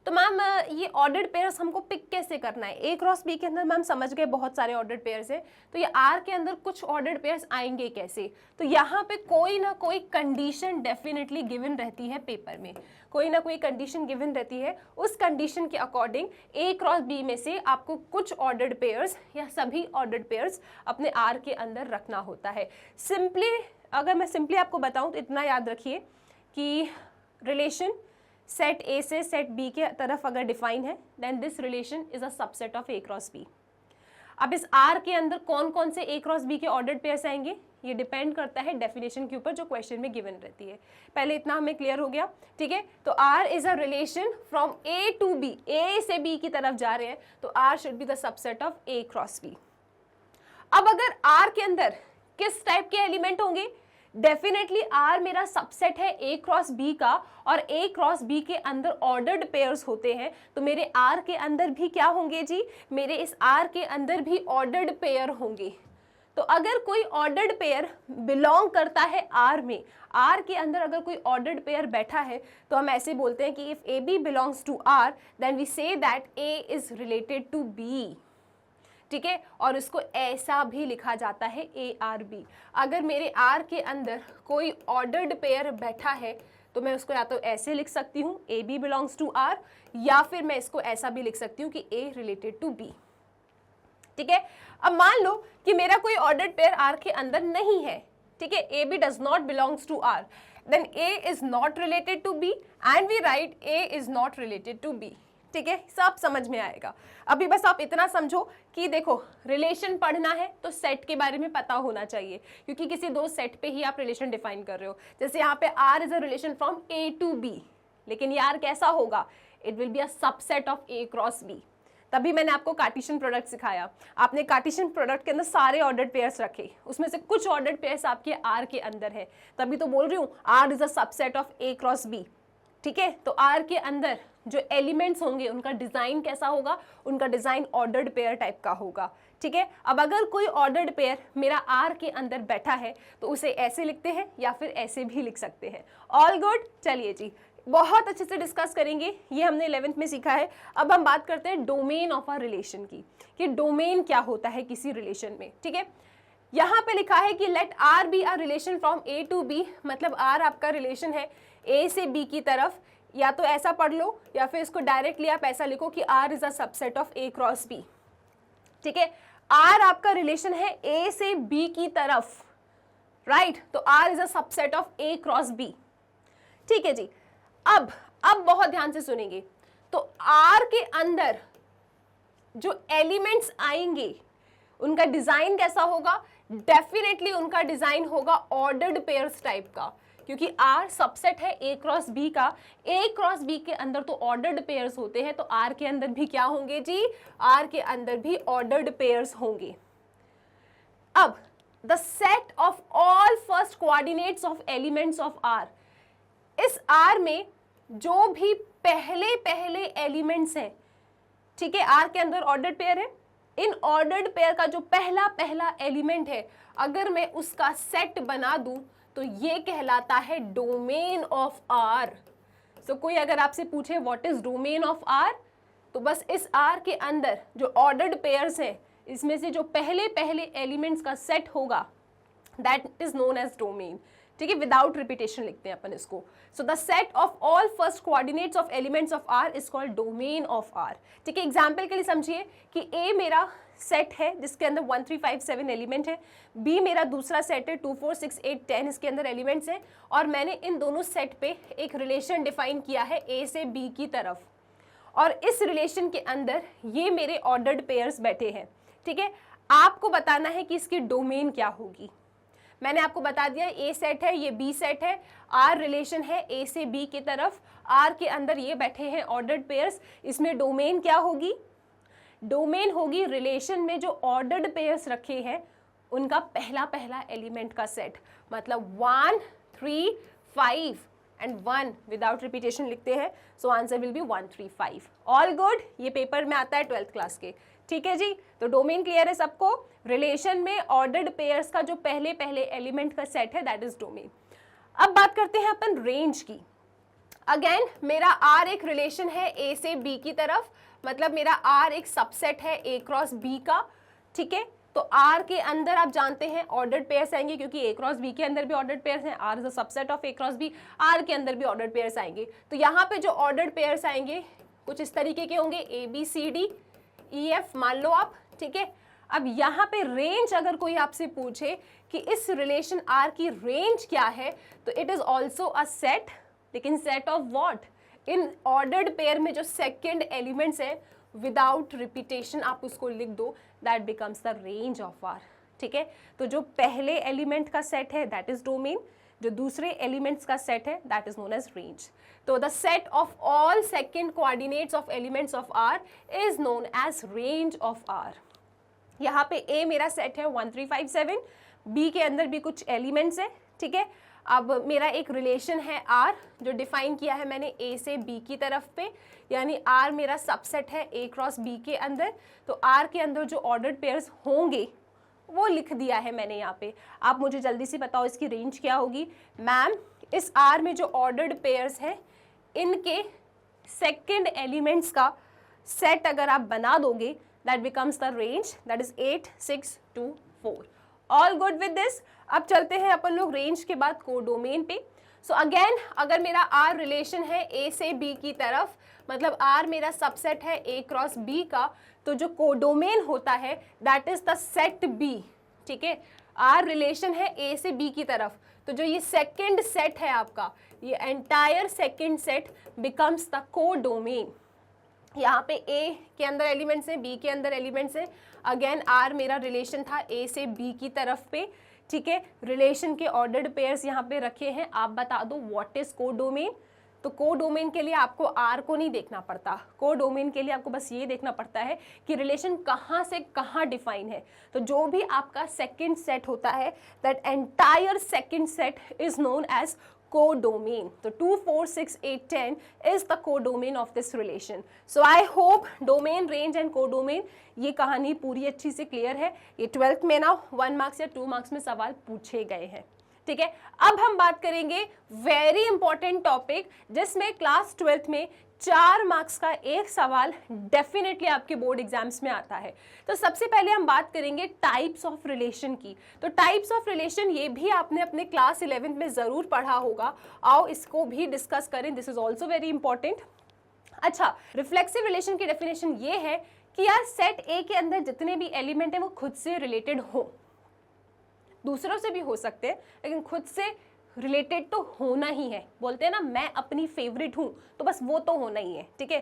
तो मैम ये ऑर्डर्ड पेयर्स हमको पिक कैसे करना है? ए क्रॉस बी के अंदर मैम समझ गए बहुत सारे ऑर्डर्ड पेयर्स है, तो ये आर के अंदर कुछ ऑर्डर्ड पेयर्स आएंगे कैसे? तो यहाँ पे कोई ना कोई कंडीशन डेफिनेटली गिवन रहती है पेपर में, कोई ना कोई कंडीशन गिवन रहती है। उस कंडीशन के अकॉर्डिंग ए क्रॉस बी में से आपको कुछ ऑर्डर्ड पेयर्स या सभी ऑर्डर्ड पेयर्स अपने आर के अंदर रखना होता है। सिंपली अगर मैं सिंपली आपको बताऊं तो इतना याद रखिए कि रिलेशन सेट ए से सेट बी के तरफ अगर डिफाइन है then this relation is a subset of A cross B. अब इस आर के अंदर कौन कौन से ए क्रॉस बी के ऑर्डर्ड पेयर्स आएंगे ये डिपेंड करता है डेफिनेशन के ऊपर जो क्वेश्चन में गिवन रहती है। पहले इतना हमें क्लियर हो गया, ठीक है। तो R is a relation from A to B, A से बी की तरफ जा रहे हैं तो R should be the subset of A cross B. अब अगर आर के अंदर किस टाइप के एलिमेंट होंगे? डेफिनेटली आर मेरा सबसेट है ए क्रॉस बी का, और ए क्रॉस बी के अंदर ऑर्डर्ड पेयर्स होते हैं, तो मेरे आर के अंदर भी क्या होंगे जी? मेरे इस आर के अंदर भी ऑर्डर्ड पेयर होंगे। तो अगर कोई ऑर्डर्ड पेयर बिलोंग करता है आर में, आर के अंदर अगर कोई ऑर्डर्ड पेयर बैठा है तो हम ऐसे बोलते हैं कि if A B belongs to R then we say that A is related to B, ठीक है। और इसको ऐसा भी लिखा जाता है ए आर बी। अगर मेरे आर के अंदर कोई ऑर्डर्ड पेयर बैठा है तो मैं उसको या तो ऐसे लिख सकती हूँ A B belongs to R, या फिर मैं इसको ऐसा भी लिख सकती हूँ कि ए रिलेटेड टू बी, ठीक है। अब मान लो कि मेरा कोई ऑर्डर्ड पेयर आर के अंदर नहीं है, ठीक है, A B does not belongs to R, then A is not related to B and we write A is not related to B, ठीक है। सब समझ में आएगा। अभी बस आप इतना समझो कि देखो रिलेशन पढ़ना है तो सेट के बारे में पता होना चाहिए, क्योंकि किसी दो सेट पे ही आप रिलेशन डिफाइन कर रहे हो। जैसे यहाँ पे R is a relation from A to B, लेकिन ये आर कैसा होगा? It will be a subset of A cross B. तभी मैंने आपको कार्टेशियन प्रोडक्ट सिखाया। आपने कार्टेशियन प्रोडक्ट के अंदर सारे ऑर्डर्ड पेयर्स रखे, उसमें से कुछ ऑर्डर्ड पेयर्स आपके आर के अंदर है, तभी तो बोल रही हूँ R is a subset of A cross B, ठीक है। तो आर के अंदर जो एलिमेंट्स होंगे उनका डिजाइन कैसा होगा? उनका डिजाइन ऑर्डर्ड पेयर टाइप का होगा, ठीक है। अब अगर कोई ऑर्डर्ड पेयर मेरा आर के अंदर बैठा है तो उसे ऐसे लिखते हैं या फिर ऐसे भी लिख सकते हैं। ऑल गुड, चलिए जी बहुत अच्छे से डिस्कस करेंगे, ये हमने 11th में सीखा है। अब हम बात करते हैं डोमेन ऑफ अ रिलेशन की, कि डोमेन क्या होता है किसी रिलेशन में, ठीक है। यहाँ पे लिखा है कि let R be a relation from A to B, मतलब आर आपका रिलेशन है ए से बी की तरफ, या तो ऐसा पढ़ लो या फिर इसको डायरेक्टली आप ऐसा लिखो कि R is a subset of A cross B, ठीक है। आर आपका रिलेशन है ए से बी की तरफ, राइट, तो R is a subset of A cross B, ठीक है जी। अब बहुत ध्यान से सुनेंगे, तो आर के अंदर जो एलिमेंट्स आएंगे उनका डिजाइन कैसा होगा? डेफिनेटली उनका डिजाइन होगा ऑर्डर्ड पेयर्स टाइप का, क्योंकि आर सबसेट है ए क्रॉस बी का। ए क्रॉस बी के अंदर तो ऑर्डर्ड पेयर्स होते हैं, तो आर के अंदर भी क्या होंगे जी? आर के अंदर भी ऑर्डर्ड पेयर्स होंगे। अब the set of all first coordinates of elements of R, इस आर में जो भी पहले एलिमेंट्स हैं, ठीक है, आर के अंदर ऑर्डर्ड पेयर है, इन ऑर्डर्ड पेयर का जो पहला एलिमेंट है अगर मैं उसका सेट बना दूं तो ये कहलाता है डोमेन ऑफ आर। सो कोई अगर आपसे पूछे what is domain of R, तो बस इस आर के अंदर जो ऑर्डर्ड पेयर्स हैं इसमें से जो पहले एलिमेंट्स का सेट होगा that is known as domain, ठीक है, विदाउट रिपीटेशन लिखते हैं अपन इसको. So the set of all first coordinates of elements of R is called domain of R. ठीक है, एग्जाम्पल के लिए समझिए कि ए मेरा सेट है जिसके अंदर 1 3 5 7 एलिमेंट है, बी मेरा दूसरा सेट है 2 4 6 8 10 इसके अंदर एलिमेंट्स हैं, और मैंने इन दोनों सेट पे एक रिलेशन डिफाइन किया है ए से बी की तरफ, और इस रिलेशन के अंदर ये मेरे ऑर्डर्ड पेयर्स बैठे हैं. ठीक है, आपको बताना है कि इसकी डोमेन क्या होगी. मैंने आपको बता दिया ए सेट है, ये बी सेट है, आर रिलेशन है ए से बी की तरफ, आर के अंदर ये बैठे हैं ऑर्डर्ड पेयर्स. इसमें डोमेन क्या होगी? डोमेन होगी रिलेशन में जो ऑर्डर्ड पेयर्स रखे हैं उनका पहला पहला एलिमेंट का सेट, मतलब 1 3 5 एंड 1 विदाउट रिपीटेशन लिखते हैं. So answer will be 1 3 5. All good, ये पेपर में आता है 12th क्लास के. ठीक है जी, तो डोमेन क्लियर है सबको. रिलेशन में ऑर्डर्ड पेयर्स का जो पहले पहले एलिमेंट का सेट है दैट इज डोमेन. अब बात करते हैं अपन रेंज की. अगेन मेरा आर एक रिलेशन है ए से बी की तरफ, मतलब मेरा आर एक सबसेट है ए क्रॉस बी का. ठीक है, तो आर के अंदर आप जानते हैं ऑर्डर्ड पेयर्स आएंगे, क्योंकि ए क्रॉस बी के अंदर भी ऑर्डर्ड पेयर्स हैं. R is a subset of A cross B, R के अंदर भी ऑर्डर्ड पेयर्स आएंगे. तो यहाँ पे जो ऑर्डर्ड पेयर्स आएंगे कुछ इस तरीके के होंगे, A B C D E F मान लो आप. ठीक है, अब यहाँ पे रेंज अगर कोई आपसे पूछे कि इस रिलेशन आर की रेंज क्या है, तो it is also a set, लेकिन सेट ऑफ व्हाट? इन ऑर्डर्ड पेयर में जो सेकेंड एलिमेंट्स है विदाउट रिपीटेशन आप उसको लिख दो, that becomes the range of R. ठीक है, तो जो पहले एलिमेंट का सेट है दैट इज डोमेन, जो दूसरे एलिमेंट्स का सेट है that is known as range. तो the set of all second coordinates of elements of R is known as range of R. यहाँ पे ए मेरा सेट है 1 3 5 7, बी के अंदर भी कुछ एलिमेंट्स है. ठीक है, अब मेरा एक रिलेशन है आर जो डिफाइन किया है मैंने ए से बी की तरफ पे, यानी आर मेरा सबसेट है ए क्रॉस बी के अंदर. तो आर के अंदर जो ऑर्डर्ड पेयर्स होंगे वो लिख दिया है मैंने यहाँ पे. आप मुझे जल्दी से बताओ इसकी रेंज क्या होगी. मैम, इस आर में जो ऑर्डर्ड पेयर्स हैं इनके सेकेंड एलिमेंट्स का सेट अगर आप बना दोगे that becomes the range, that is 8 6 2 4. All good with this. अब चलते हैं अपन लोग रेंज के बाद कोडोमेन पे. सो अगेन अगर मेरा आर रिलेशन है ए से बी की तरफ, मतलब आर मेरा सबसेट है ए क्रॉस बी का, तो जो कोडोमेन होता है that is the set B. ठीक है, आर रिलेशन है ए से बी की तरफ, तो जो ये सेकेंड सेट है आपका, ये entire second set becomes the codomain. यहाँ पे ए के अंदर एलिमेंट्स हैं, बी के अंदर एलिमेंट्स हैं. अगेन आर मेरा रिलेशन था ए से बी की तरफ पे. ठीक है, रिलेशन के ऑर्डर्ड पेयर्स यहाँ पे रखे हैं. आप बता दो व्हाट इज कोडोमेन. तो कोडोमेन के लिए आपको आर को नहीं देखना पड़ता, कोडोमेन के लिए आपको बस ये देखना पड़ता है कि रिलेशन कहाँ से कहाँ डिफाइन है. तो जो भी आपका सेकेंड सेट होता है that entire second set is known as codomain. So 2 4 6 8 10 is the codomain of this relation. So I hope domain, range and codomain ये कहानी पूरी अच्छी से क्लियर है. ये 12th में ना 1 मार्क्स या 2 मार्क्स में सवाल पूछे गए हैं. ठीक है, अब हम बात करेंगे वेरी इंपॉर्टेंट टॉपिक जिसमें क्लास 12th में 4 मार्क्स का एक सवाल डेफिनेटली आपके बोर्ड एग्जाम्स में आता है. तो सबसे पहले हम बात करेंगे टाइप्स ऑफ रिलेशन की. तो टाइप्स ऑफ रिलेशन ये भी आपने अपने क्लास 11th में ज़रूर पढ़ा होगा. आओ इसको भी डिस्कस करें, this is also very important. अच्छा, रिफ्लेक्सिव रिलेशन की डेफिनेशन ये है कि यार सेट ए के अंदर जितने भी एलिमेंट हैं वो खुद से रिलेटेड हो, दूसरों से भी हो सकते हैं लेकिन खुद से रिलेटेड तो होना ही है. बोलते हैं ना मैं अपनी फेवरेट हूँ, तो बस वो तो होना ही है. ठीक है,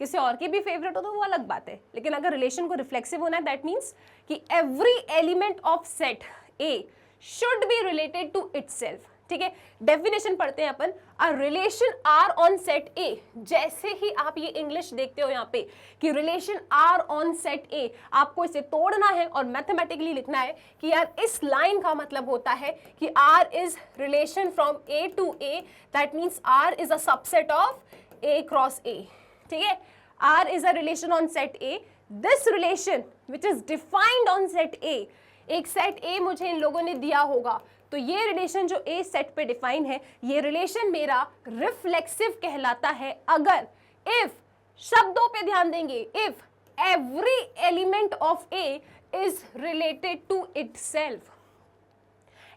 किसी और की भी फेवरेट हो तो वो अलग बात है, लेकिन अगर रिलेशन को रिफ्लेक्सिव होना है दैट मीन्स कि every element of set A should be related to itself. ठीक है, डेफिनेशन पढ़ते हैं अपन. A relation R on set A, जैसे ही आप ये इंग्लिश देखते हो यहाँ पे कि relation R on set A, आपको इसे तोड़ना है और मैथमेटिकली लिखना है कि यार इस लाइन का मतलब होता है कि R is relation from A to A, that means R is a subset of A cross A. ठीक है, R is a relation on set A. This relation which is defined on set A, एक set ए मुझे इन लोगों ने दिया होगा, तो ये रिलेशन जो ए सेट पे डिफाइन है ये रिलेशन मेरा रिफ्लेक्सिव कहलाता है अगर इफ, शब्दों पे ध्यान देंगे, if every element of A is related to itself.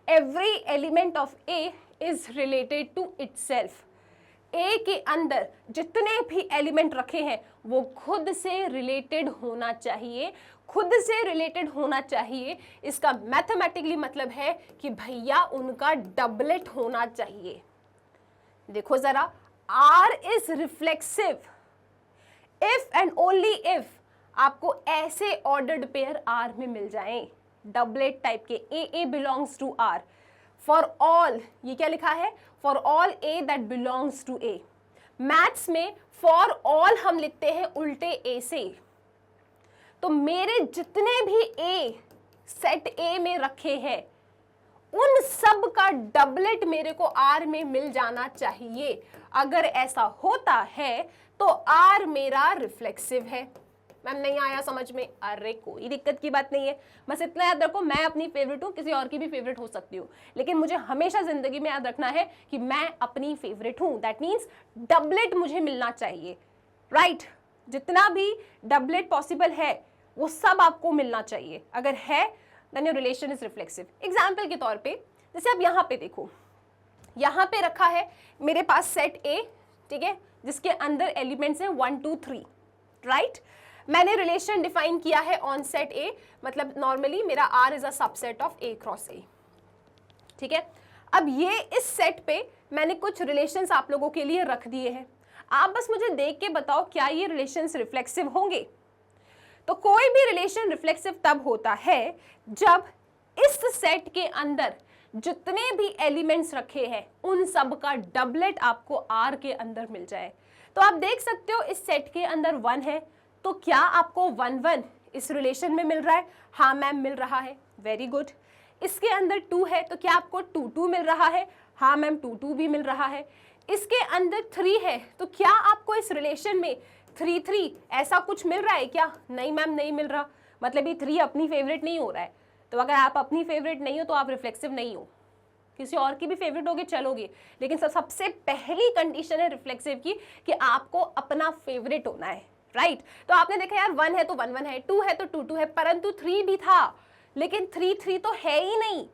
Every element of A is related to itself. A के अंदर जितने भी एलिमेंट रखे हैं वो खुद से रिलेटेड होना चाहिए, खुद से रिलेटेड होना चाहिए। इसका मैथमेटिकली मतलब है कि भैया उनका डबलेट होना चाहिए। देखो जरा, R is reflexive if and only if आपको ऐसे ऑर्डर्ड पेयर आर में मिल जाएं, डबलेट टाइप के, A belongs to R, for all, ये क्या लिखा है, for all A that belongs to A. Maths में फॉर ऑल हम लिखते हैं उल्टे ए से, तो मेरे जितने भी ए सेट ए में रखे हैं उन सब का डबलेट मेरे को आर में मिल जाना चाहिए। अगर ऐसा होता है तो आर मेरा रिफ्लेक्सिव है। मैम नहीं आया समझ में? अरे कोई दिक्कत की बात नहीं है, बस इतना याद रखो मैं अपनी फेवरेट हूँ, किसी और की भी फेवरेट हो सकती हूँ, लेकिन मुझे हमेशा जिंदगी में याद रखना है कि मैं अपनी फेवरेट हूँ। दैट मीन्स डबलेट मुझे मिलना चाहिए, राइट? जितना भी डबलेट पॉसिबल है वो सब आपको मिलना चाहिए। अगर है then your relation is reflexive. Example के तौर पे जैसे आप यहाँ पे देखो, यहाँ पे रखा है मेरे पास सेट ए, ठीक है, जिसके अंदर एलिमेंट्स हैं 1 2 3, राइट? मैंने रिलेशन डिफाइन किया है ऑन सेट ए, मतलब नॉर्मली मेरा R is a subset of A cross A, ठीक है। अब ये इस सेट पे मैंने कुछ रिलेशंस आप लोगों के लिए रख दिए हैं, आप बस मुझे देख के बताओ क्या ये रिलेशंस रिफ्लेक्सिव होंगे? तो कोई भी रिलेशन रिफ्लेक्सिव तब होता है जब इस सेट के अंदर जितने भी एलिमेंट्स रखे हैं उन सब का डबलेट आपको आर के अंदर मिल जाए। तो आप देख सकते हो इस सेट के अंदर 1 है, तो क्या आपको 1 1 इस रिलेशन में मिल रहा है? हाँ मैम मिल रहा है, वेरी गुड। इसके अंदर 2 है, तो क्या आपको 2 2 मिल रहा है? हाँ मैम 2 2 भी मिल रहा है। इसके अंदर 3 है, तो क्या आपको इस रिलेशन में 3 3 ऐसा कुछ मिल रहा है क्या? नहीं मैम नहीं मिल रहा, मतलब ये 3 अपनी फेवरेट नहीं हो रहा है। तो अगर आप अपनी फेवरेट नहीं हो तो आप रिफ्लेक्सिव नहीं हो, किसी और की भी फेवरेट होगे चलोगे, लेकिन सबसे पहली कंडीशन है रिफ्लेक्सिव की कि आपको अपना फेवरेट होना है, राइट? तो आपने देखा यार 1 है तो 1 1 है, 2 है तो 2 2 है, परंतु 3 भी था, लेकिन 3 3 तो है ही नहीं।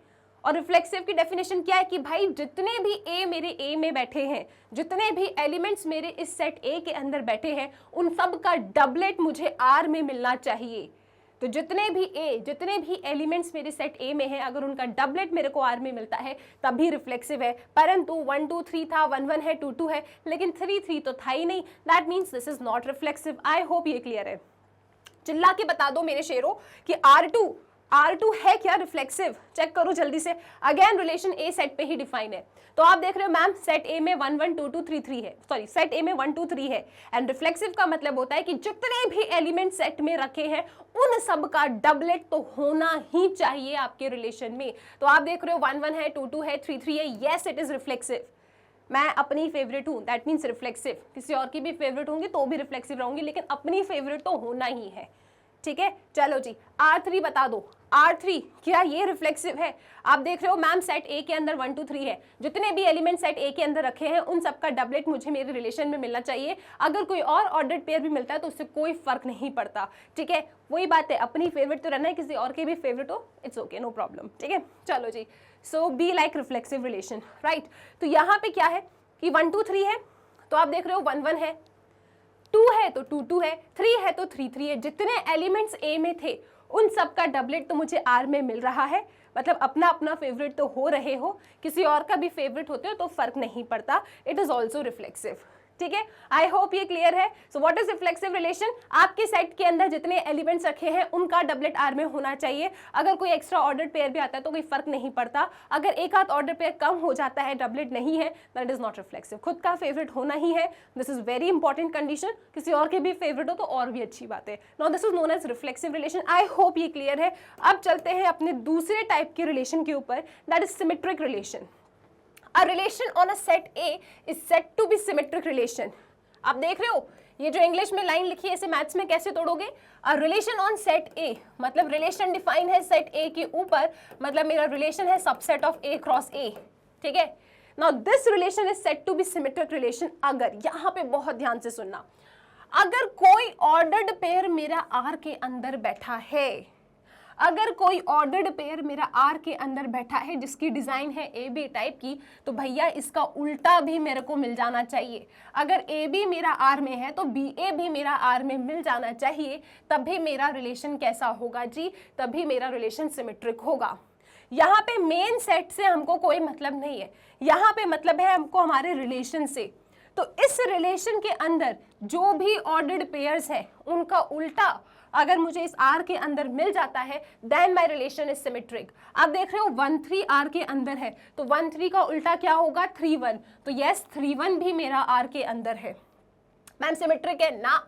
और रिफ्लेक्सिव की डेफिनेशन क्या है कि भाई जितने भी ए मेरे ए में बैठे हैं, जितने भी एलिमेंट्स मेरे इस सेट ए के अंदर बैठे हैं, उन सब का डबलेट मुझे आर में मिलना चाहिए। तो जितने भी एलिमेंट्स मेरे सेट ए में हैं, अगर उनका डबलेट मेरे को आर में मिलता है तभी रिफ्लेक्सिव है। परंतु 1 2 3 था, 1 1 है, 2 2 है, लेकिन 3 3 तो था ही नहीं, that means this is not reflexive. I hope ये क्लियर है। चिल्ला के बता दो मेरे शेरों कि R2 है क्या रिफ्लेक्सिव? चेक करो जल्दी से। अगेन रिलेशन ए सेट पे ही डिफाइन है, तो आप देख रहे हो मैम सेट ए में 1 1 2 2 3 3 है, सॉरी सेट ए में 1 2 3 है। एंड रिफ्लेक्सिव का मतलब होता है कि जितने भी एलिमेंट सेट में रखे हैं उन सब का डबलेट तो होना ही चाहिए आपके रिलेशन में। तो आप देख रहे हो 1 1 है, 2 2 है, 3 3 है, येस इट इज रिफ्लेक्सिव। मैं अपनी फेवरेट हूँ, दैट मीन्स रिफ्लेक्सिव। किसी और की भी फेवरेट होंगी तो भी रिफ्लेक्सिव रहूंगी, लेकिन अपनी फेवरेट तो होना ही है, ठीक है। चलो जी R3 बता दो, R3 क्या ये रिफ्लेक्सिव है? आप देख रहे हो मैम सेट ए के अंदर 1 2 3 है, जितने भी एलिमेंट सेट ए के अंदर रखे हैं उन सब का डबलेट मुझे मेरे रिलेशन में मिलना चाहिए। अगर कोई और ऑर्डर्ड पेयर भी मिलता है तो उससे कोई फर्क नहीं पड़ता, ठीक है। वही बात है, अपनी फेवरेट तो रहना है, किसी और के भी फेवरेट हो इट्स ओके, नो प्रॉब्लम, ठीक है। चलो जी, so be like reflexive relation, right. तो यहाँ पे क्या है कि 1 2 3 है, तो आप देख रहे हो 1 1 है, 2 है तो 2 2 है, 3 है तो 3 3 है। जितने एलिमेंट्स ए में थे उन सब का डबलेट तो मुझे आर में मिल रहा है, मतलब अपना अपना फेवरेट तो हो रहे हो, किसी और का भी फेवरेट होते हो तो फर्क नहीं पड़ता, इट इज ऑल्सो रिफ्लेक्सिव, ठीक है। आई होप ये क्लियर है। So what is reflexive relation? आपके सेट के अंदर जितने एलिमेंट्स रखे हैं उनका डबलेट आर में होना चाहिए। अगर कोई एक्स्ट्रा ऑर्डर पेयर भी आता है तो कोई फर्क नहीं पड़ता, अगर एक आध ऑर्डर पेयर कम हो जाता है, डबलेट नहीं है, दैट इज नॉट रिफ्लेक्सिव। खुद का फेवरेट होना ही है, this is very important condition. किसी और के भी फेवरेट हो तो और भी अच्छी बात है। Now this is known as reflexive relation. I hope ये क्लियर है। अब चलते हैं अपने दूसरे टाइप के रिलेशन के ऊपर, that is symmetric relation. A relation on a set A is said to be symmetric relation. आप देख रहे हो ये जो इंग्लिश में लाइन लिखी है इसे मैथ्स में कैसे तोड़ोगे? A relation on set A, मतलब रिलेशन डिफाइन है सेट A के ऊपर, मतलब मेरा रिलेशन है subset of A cross A, ठीक है। Now this relation is said to be symmetric relation अगर, यहाँ पे बहुत ध्यान से सुनना, अगर कोई ऑर्डर्ड पेयर मेरा R के अंदर बैठा है, अगर कोई ऑर्डर्ड पेयर मेरा आर के अंदर बैठा है जिसकी डिजाइन है ए बी टाइप की, तो भैया इसका उल्टा भी मेरे को मिल जाना चाहिए। अगर ए बी मेरा आर में है तो बी ए भी मेरा आर में मिल जाना चाहिए, तभी मेरा रिलेशन कैसा होगा जी, तभी मेरा रिलेशन सिमेट्रिक होगा। यहाँ पे मेन सेट से हमको कोई मतलब नहीं है, यहाँ पे मतलब है हमको हमारे रिलेशन से। तो इस रिलेशन के अंदर जो भी ऑर्डर्ड पेयर्स है उनका उल्टा अगर मुझे इस आर के अंदर मिल जाता है, then my relation is symmetric. आप देख रहे हो 1 3 आर के अंदर है, तो 1 3 का उल्टा क्या होगा 3 1, तो यस 3 1 भी मेरा आर के अंदर है। मैम सिमेट्रिक है ना,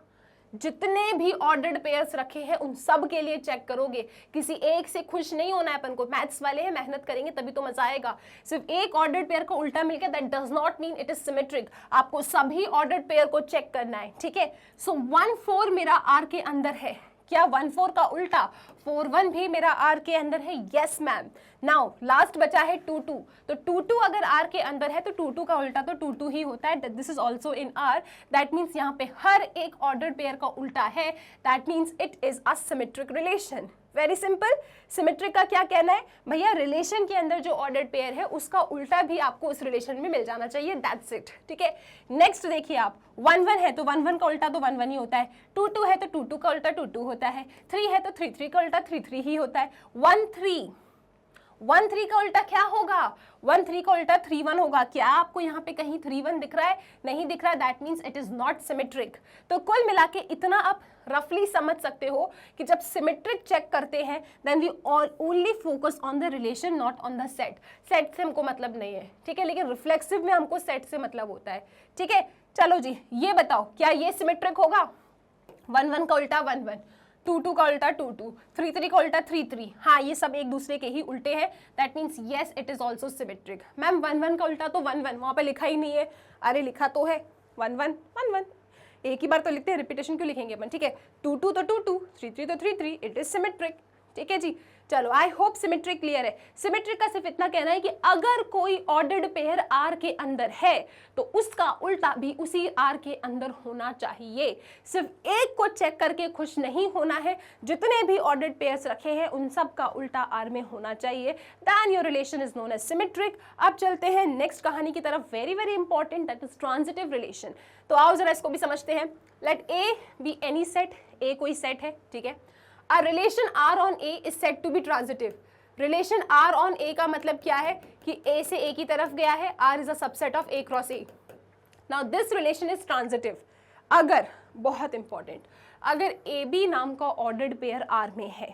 जितने भी ऑर्डर्ड पेयर्स रखे हैं उन सब के लिए चेक करोगे, किसी एक से खुश नहीं होना है अपन को। मैथ्स वाले हैं, मेहनत करेंगे तभी तो मजा आएगा। सिर्फ एक ऑर्डर्ड पेयर को उल्टा मिल गया that does not mean it is symmetric, आपको सभी ऑर्डर्ड पेयर को चेक करना है, ठीक है। सो 1 4 मेरा आर के अंदर है, क्या 1 4 का उल्टा 4 1 भी मेरा आर के अंदर है, यस मैम। नाउ लास्ट बचा है 2 2, तो 2 2 अगर आर के अंदर है तो 2 2 का उल्टा तो 2 2 ही होता है, this is also in are. That means यहाँ पे हर एक ऑर्डर्ड पेयर का उल्टा है, that means it is a symmetric relation. Very simple. Symmetric का क्या कहना है भैया, रिलेशन के अंदर जो ऑर्डर्ड पेयर है उसका उल्टा भी आपको उस रिलेशन में मिल जाना चाहिए, दैट्स इट, ठीक है। नेक्स्ट देखिए आप 1 1 है तो 1 1 का उल्टा तो 1 1 ही होता है, 2 2 है तो 2 2 का उल्टा 2 2 होता है, 3 है तो 3 3 का उल्टा 3 3 ही होता है। 1 3 का उल्टा क्या होगा, 1 3 का उल्टा 3 1 होगा। क्या आपको यहाँ पे कहीं 3 1 दिख रहा है, नहीं दिख रहा है, that means it is not symmetric. तो कुल मिला के इतना आप रफली समझ सकते हो कि जब सिमेट्रिक चेक करते हैं then we only focus on the relation not on the set. Set से हमको मतलब नहीं है, ठीक है, लेकिन रिफ्लेक्सिव में हमको सेट से मतलब होता है, ठीक है। चलो जी ये बताओ क्या ये सिमेट्रिक होगा, 1 1 का उल्टा 1 1, 2 2 का उल्टा 2 2, 3 3 का उल्टा 3 3, हाँ ये सब एक दूसरे के ही उल्टे हैं, that means yes it is also symmetric. Ma'am 1 1 का उल्टा तो 1 1, वहाँ पे लिखा ही नहीं है, अरे लिखा तो है 1 1 1 1, एक ही बार तो लिखते हैं, रिपीटेशन क्यों लिखेंगे अपन, ठीक है। 2 2 तो 2 2, 3 3 तो 3 3, इट इज सिमेट्रिक, ठीक है जी। चलो आई होप सिमेट्रिक क्लियर है। सिमेट्रिक का सिर्फ इतना कहना है कि अगर कोई ऑर्डर्ड पेयर आर के अंदर है तो उसका उल्टा भी उसी आर के अंदर होना चाहिए। सिर्फ एक को चेक करके खुश नहीं होना है, जितने भी ऑर्डर्ड पेयर्स रखे हैं उन सब का उल्टा आर में होना चाहिए, then your relation is known as symmetric. अब चलते हैं नेक्स्ट कहानी की तरफ, very very important, that is transitive relation. तो आओ जरा इसको भी समझते हैं। Let A be any set, A कोई सेट है, ठीक है। A relation R on A is said to be transitive. Relation R on A का मतलब क्या है कि A से A की तरफ गया है, R is a subset of A cross A. Now this relation is transitive. अगर, बहुत important, अगर AB नाम का ordered pair R में है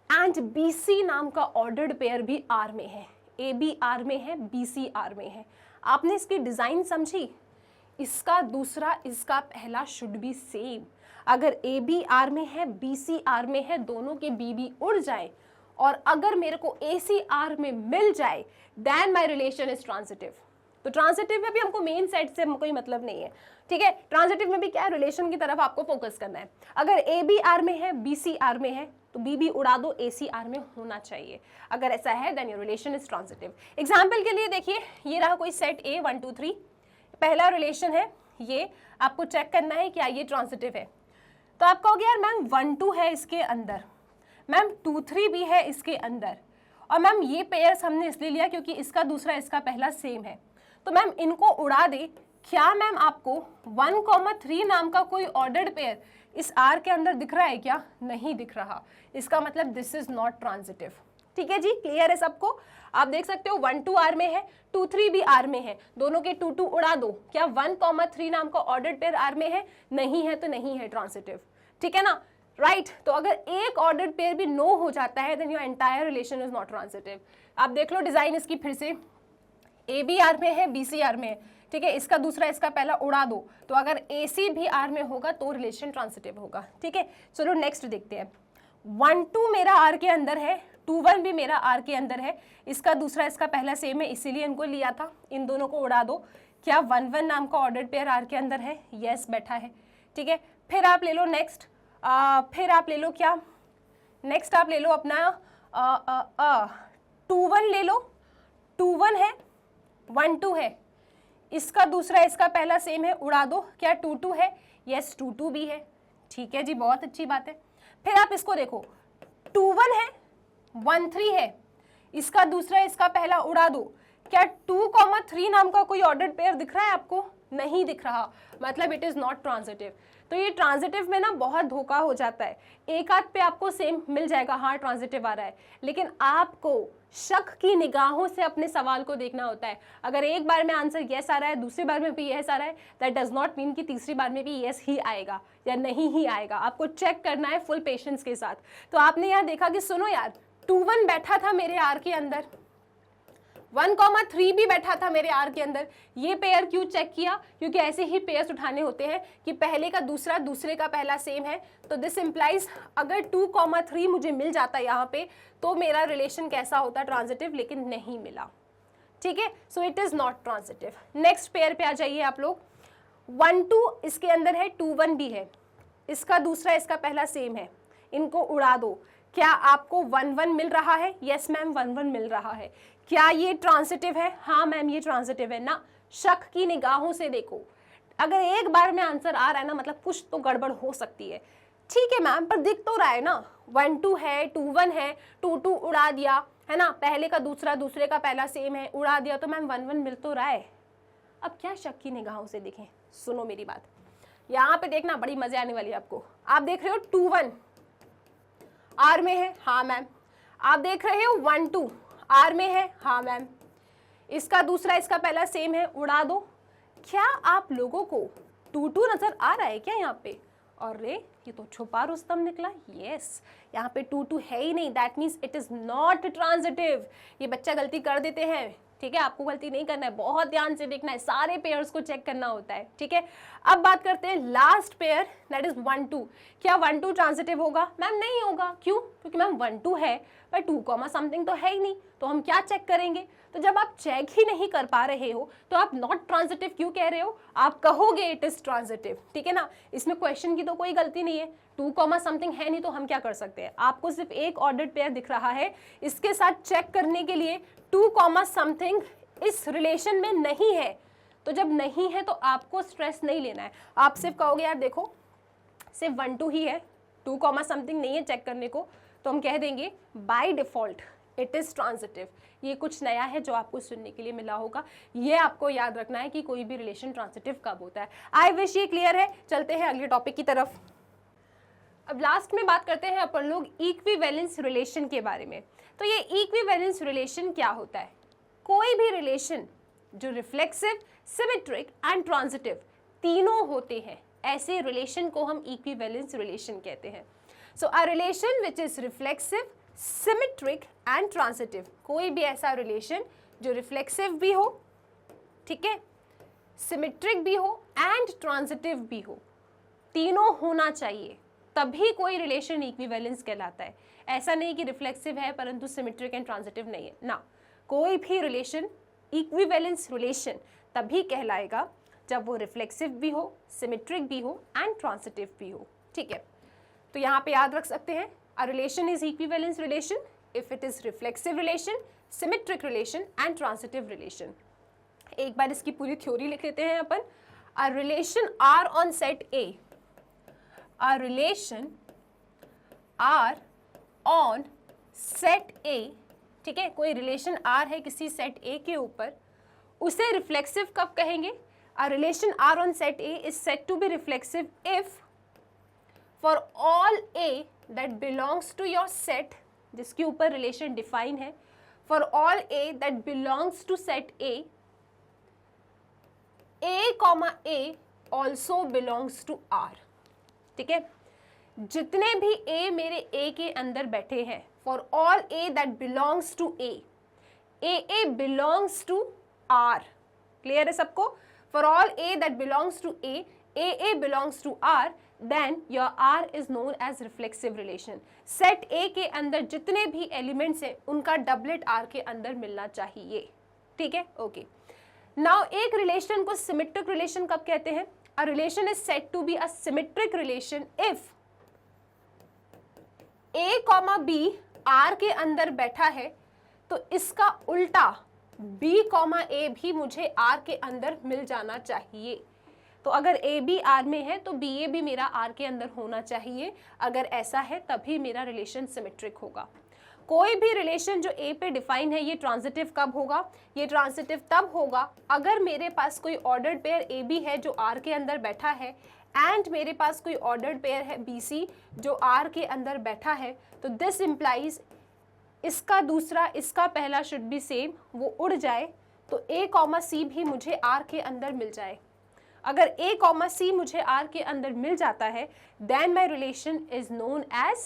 and BC नाम का ordered pair भी R में है, AB R में है, BC R में है, आपने इसकी डिजाइन समझी, इसका दूसरा इसका पहला शुड बी सेम। अगर ए बी आर में है, बी सी आर में है, दोनों के बी बी उड़ जाए और अगर मेरे को ए सी आर में मिल जाए then my relation is transitive. तो ट्रांजिटिव में भी हमको मेन सेट से कोई मतलब नहीं है, ठीक है। ट्रांजिटिव में भी क्या है, रिलेशन की तरफ आपको फोकस करना है। अगर ए बी आर में है, बी सी आर में है, तो बी बी उड़ा दो, ए सी आर में होना चाहिए। अगर ऐसा है then your relation is transitive. Example के लिए देखिए, ये रहा कोई सेट ए 1 2 3, पहला रिलेशन है, ये आपको चेक करना है क्या ये ट्रांजिटिव है। तो आप कहोगे यार मैम 1 2 है इसके अंदर, मैम 2 3 भी है इसके अंदर, और मैम ये पेयर्स हमने इसलिए लिया क्योंकि इसका दूसरा इसका पहला सेम है, तो मैम इनको उड़ा दे। क्या मैम आपको 1 3 नाम का कोई ऑर्डर्ड पेयर इस आर के अंदर दिख रहा है क्या, नहीं दिख रहा, इसका मतलब दिस इज नॉट ट्रांजिटिव, ठीक है जी। क्लियर है सबको, आप देख सकते हो 1 2 आर में है, 2 3 भी आर में है, दोनों के 2 2 उड़ा दो। क्या 1 3 नाम का ऑर्डर्ड पेयर आर में है, नहीं है तो नहीं है ट्रांजिटिव, ठीक है ना, राइट। तो अगर एक ऑर्डर्ड पेयर भी नो हो जाता है then your entire relation is not transitive. आप देख लो डिजाइन इसकी फिर से, ए बी आर में है, बी सी आर में है, ठीक है, इसका दूसरा इसका पहला उड़ा दो, तो अगर ए सी भी आर में होगा तो रिलेशन ट्रांजिटिव होगा, ठीक है। चलो नेक्स्ट देखते हैं। 1 2 मेरा आर के अंदर है, 2 1 भी मेरा आर के अंदर है, इसका दूसरा इसका पहला सेम है इसीलिए इनको लिया था, इन दोनों को उड़ा दो। क्या 1 1 नाम का ऑर्डर्ड पेयर आर के अंदर है, यस बैठा है, ठीक है। फिर आप ले लो नेक्स्ट, फिर आप ले लो क्या, नेक्स्ट आप ले लो अपना 2 1 ले लो, 2 1 है, 1 2 है, इसका दूसरा इसका पहला सेम है, उड़ा दो। क्या 2 2 है, यस 2 2 भी है, ठीक है जी, बहुत अच्छी बात है। फिर आप इसको देखो 2 1 3 है, इसका दूसरा इसका पहला उड़ा दो। क्या 2,3 नाम का कोई ऑर्डर्ड पेयर दिख रहा है आपको? नहीं दिख रहा, मतलब इट इज नॉट ट्रांजिटिव। तो ये ट्रांजिटिव में ना बहुत धोखा हो जाता है। एक आध पे आपको सेम मिल जाएगा, हाँ ट्रांजिटिव आ रहा है, लेकिन आपको शक की निगाहों से अपने सवाल को देखना होता है। अगर एक बार में आंसर यस आ रहा है, दूसरी बार में भी यस आ रहा है, दैट डज नॉट मीन कि तीसरी बार में भी यस ही आएगा या नहीं ही आएगा। आपको चेक करना है फुल पेशेंस के साथ। तो आपने यहाँ देखा कि सुनो यार 2 1 बैठा था मेरे आर के अंदर, 1,3 भी बैठा था मेरे आर के अंदर। ये पेयर क्यों चेक किया? क्योंकि ऐसे ही पेयर्स उठाने होते हैं कि पहले का दूसरा, दूसरे का पहला सेम है। तो दिस इंप्लाइज अगर 2,3 मुझे मिल जाता यहाँ पे तो मेरा रिलेशन कैसा होता? ट्रांजिटिव, लेकिन नहीं मिला। ठीक है, so it is not transitive. Next pair पे आ जाइए आप लोग। 1 2 इसके अंदर है, 2 1 भी है, इसका दूसरा इसका पहला सेम है, इनको उड़ा दो। क्या आपको 1 1 मिल रहा है? यस मैम 1 1 मिल रहा है। क्या ये ट्रांजिटिव है? हाँ मैम ये ट्रांजिटिव है ना। शक की निगाहों से देखो, अगर एक बार में आंसर आ रहा है ना, मतलब कुछ तो गड़बड़ हो सकती है। ठीक है मैम, पर दिख तो रहा है ना, 1 2 है, 2 1 है, 2 2 उड़ा दिया है ना, पहले का दूसरा, दूसरे का पहला सेम है, उड़ा दिया, तो मैम 1 1 मिल तो रहा है। अब क्या शक की निगाहों से देखें? सुनो मेरी बात, यहाँ पे देखना, बड़ी मजे आने वाली है आपको। आप देख रहे हो 2 1 आर में है, हाँ मैम। आप देख रहे हो 1 2 आर में है, हाँ मैम। इसका दूसरा इसका पहला सेम है, उड़ा दो। क्या आप लोगों को 2 2 नजर आ रहा है क्या यहाँ पे? और रे ये तो छुपा रुस्तम निकला। यस, यहाँ पे 2 2 है ही नहीं, that means it is not transitive. ये बच्चा गलती कर देते हैं, ठीक है, आपको गलती नहीं करना है, बहुत ध्यान से देखना है, सारे पेयर्स को चेक करना होता है। ठीक है, अब बात करते हैं लास्ट पेयर, दैट इज 1 2। क्या 1 2 ट्रांजिटिव होगा? मैम नहीं होगा। क्यों? क्योंकि मैम 1 2 है पर 2 समथिंग तो है ही नहीं, तो हम क्या चेक करेंगे? तो जब आप चेक ही नहीं कर पा रहे हो तो आप नॉट ट्रांजिटिव क्यों कह रहे हो? आप कहोगे इट इज ट्रांजिटिव, ठीक है ना। इसमें क्वेश्चन की तो कोई गलती नहीं है, 2 समथिंग है नहीं, तो हम क्या कर सकते हैं? आपको सिर्फ एक ऑर्डर्ड पेयर दिख रहा है, इसके साथ चेक करने के लिए 2 समथिंग इस रिलेशन में नहीं है। तो जब नहीं है तो आपको स्ट्रेस नहीं लेना है, आप सिर्फ कहोगे यार देखो सिर्फ 1 2 ही है, 2 समथिंग नहीं है चेक करने को, तो हम कह देंगे by default it is transitive. ये कुछ नया है जो आपको सुनने के लिए मिला होगा, ये आपको याद रखना है कि कोई भी रिलेशन ट्रांजिटिव कब होता है। आई विश ये क्लियर है। चलते हैं अगले टॉपिक की तरफ। अब लास्ट में बात करते हैं अपन लोग इक्विवेलेंस रिलेशन के बारे में। तो ये इक्विवेलेंस रिलेशन क्या होता है? कोई भी रिलेशन जो रिफ्लेक्सिव, सिमेट्रिक एंड ट्रांजिटिव तीनों होते हैं, ऐसे रिलेशन को हम इक्विवेलेंस रिलेशन कहते हैं। So a relation which is reflexive, symmetric and transitive, कोई भी ऐसा रिलेशन जो रिफ्लेक्सिव भी हो, ठीक है, सिमेट्रिक भी हो एंड ट्रांजिटिव भी हो, तीनों होना चाहिए, तभी कोई रिलेशन इक्विवेलेंस कहलाता है। ऐसा नहीं कि रिफ्लेक्सिव है परंतु सिमेट्रिक एंड ट्रांजिटिव नहीं है ना। कोई भी रिलेशन इक्विवेलेंस रिलेशन तभी कहलाएगा जब वो रिफ्लेक्सिव भी हो, सिमेट्रिक भी हो एंड ट्रांजिटिव भी हो। ठीक है, तो यहाँ पे याद रख सकते हैं, a relation is equivalence relation if it is reflexive relation, symmetric relation and transitive relation. एक बार इसकी पूरी थ्योरी लिख लेते हैं अपन। A relation R on set A, a relation R on set A, ठीक है, कोई रिलेशन आर है किसी सेट ए के ऊपर, उसे रिफ्लेक्सिव कब कहेंगे? A relation R on set A is said to be reflexive if for all A that belongs to your set, जिसके ऊपर रिलेशन डिफाइन है, for all A that belongs to set A comma a also belongs to R. ठीक है, जितने भी ए मेरे ए के अंदर बैठे हैं, for all A that belongs to A belongs to R. Clear है सबको? For all A that belongs to A belongs to R, then your R is known as reflexive relation. Set A के अंदर जितने भी elements हैं उनका doublet are के अंदर मिलना चाहिए। ठीक है, ओके। नाउ एक रिलेशन को सिमेट्रिक रिलेशन कब कहते हैं? A relation is said to be a symmetric relation if a comma b R के अंदर बैठा है तो इसका उल्टा बी कॉमा ए भी मुझे आर के अंदर मिल जाना चाहिए। तो अगर ए बी आर में है तो बी ए भी मेरा आर के अंदर होना चाहिए। अगर ऐसा है तभी मेरा रिलेशन सिमेट्रिक होगा। कोई भी रिलेशन जो ए पे डिफाइन है ये ट्रांजिटिव कब होगा, ये ट्रांजिटिव तब होगा अगर मेरे पास कोई ऑर्डर्ड पेयर ए बी है जो आर के अंदर बैठा है एंड मेरे पास कोई ऑर्डर्ड पेयर है बी सी जो आर के अंदर बैठा है। तो दिस इम्प्लाइज इसका दूसरा इसका पहला शुड बी सेम, वो उड़ जाए तो ए कॉमा सी भी मुझे आर के अंदर मिल जाए। अगर ए कॉमा सी मुझे आर के अंदर मिल जाता है then my relation is known as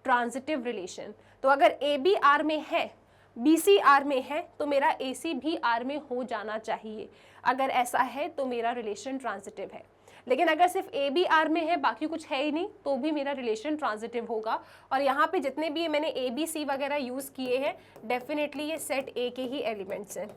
transitive relation. तो अगर ए बी आर में है, बी सी आर में है, तो मेरा ए सी भी आर में हो जाना चाहिए। अगर ऐसा है तो मेरा रिलेशन ट्रांजिटिव है। लेकिन अगर सिर्फ ए बी आर में है बाकी कुछ है ही नहीं तो भी मेरा रिलेशन ट्रांजिटिव होगा। और यहाँ पे जितने भी मैंने ए बी सी वगैरह यूज़ किए हैं डेफिनेटली ये सेट ए के ही एलिमेंट्स हैं।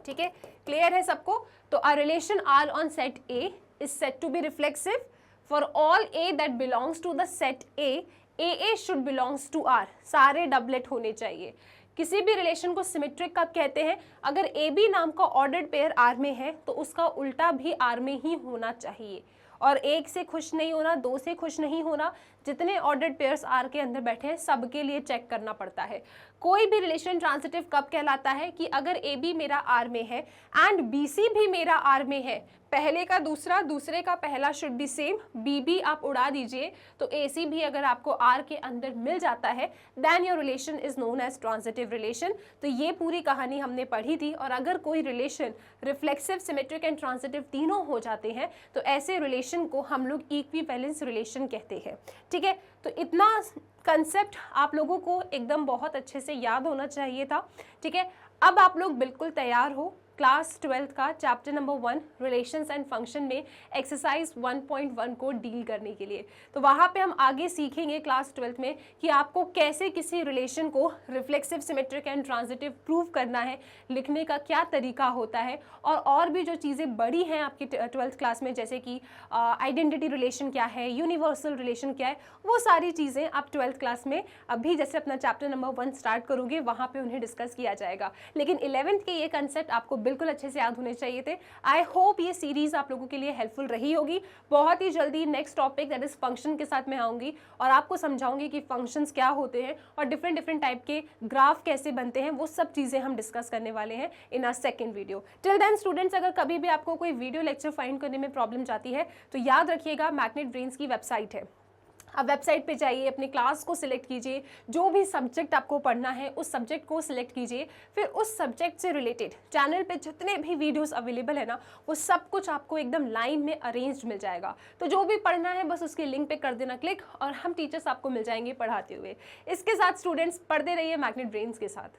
ठीक है, क्लियर है सबको? तो a relation R on set A is set to be reflexive for all A that belongs to the set A should belongs to R. सारे डबलेट होने चाहिए। किसी भी रिलेशन को सिमेट्रिक कब कहते हैं? अगर ए बी नाम का ऑर्डर्ड पेयर आर में है तो उसका उल्टा भी आर में ही होना चाहिए। और एक से खुश नहीं होना, दो से खुश नहीं होना, जितने ऑर्डर्ड पेयर्स आर के अंदर बैठे हैं सबके लिए चेक करना पड़ता है। कोई भी रिलेशन ट्रांजिटिव कब कहलाता है? कि अगर ए बी मेरा आर में है एंड बी सी भी मेरा आर में है, पहले का दूसरा, दूसरे का पहला शुड बी सेम, बी भी आप उड़ा दीजिए तो ए सी भी अगर आपको आर के अंदर मिल जाता है then your relation is known as transitive relation. तो ये पूरी कहानी हमने पढ़ी थी। और अगर कोई relation reflexive, symmetric and transitive तीनों हो जाते हैं तो ऐसे रिलेशन को हम लोग इक्विवेलेंस रिलेशन कहते हैं। ठीक है, तो इतना कंसेप्ट आप लोगों को एकदम बहुत अच्छे से याद होना चाहिए था। ठीक है, अब आप लोग बिल्कुल तैयार हो क्लास 12 का chapter number 1 relations and function में एक्सरसाइज 1.1 को डील करने के लिए। तो वहाँ पे हम आगे सीखेंगे क्लास 12 में कि आपको कैसे किसी रिलेशन को reflexive, symmetric and transitive prove करना है, लिखने का क्या तरीका होता है, और भी जो चीज़ें बड़ी हैं आपकी 12th क्लास में, जैसे कि आइडेंटिटी रिलेशन क्या है, यूनिवर्सल रिलेशन क्या है, वो सारी चीज़ें आप 12th क्लास में अभी जैसे अपना चैप्टर नंबर 1 स्टार्ट करोगे वहाँ पे उन्हें डिस्कस किया जाएगा। लेकिन 11th के ये कंसेप्ट आपको बिल्कुल अच्छे से याद होने चाहिए थे। आई होप ये सीरीज आप लोगों के लिए हेल्पफुल रही होगी। बहुत ही जल्दी next topic that is function के साथ मैं आऊँगी और आपको समझाऊंगी कि फंक्शंस क्या होते हैं और डिफरेंट टाइप के ग्राफ कैसे बनते हैं, वो सब चीज़ें हम डिस्कस करने वाले हैं in our second video. Till then students, अगर कभी भी आपको कोई वीडियो लेक्चर फाइंड करने में प्रॉब्लम जाती है तो याद रखिएगा मैग्नेट ब्रेन्स की वेबसाइट है। आप वेबसाइट पे जाइए, अपनी क्लास को सिलेक्ट कीजिए, जो भी सब्जेक्ट आपको पढ़ना है उस सब्जेक्ट को सिलेक्ट कीजिए, फिर उस सब्जेक्ट से रिलेटेड चैनल पे जितने भी वीडियोस अवेलेबल है ना वो सब कुछ आपको एकदम लाइन में अरेंज्ड मिल जाएगा। तो जो भी पढ़ना है बस उसके लिंक पे कर देना क्लिक और हम टीचर्स आपको मिल जाएंगे पढ़ाते हुए। इसके साथ स्टूडेंट्स पढ़ते रहिए मैग्नेट ब्रेन्स के साथ।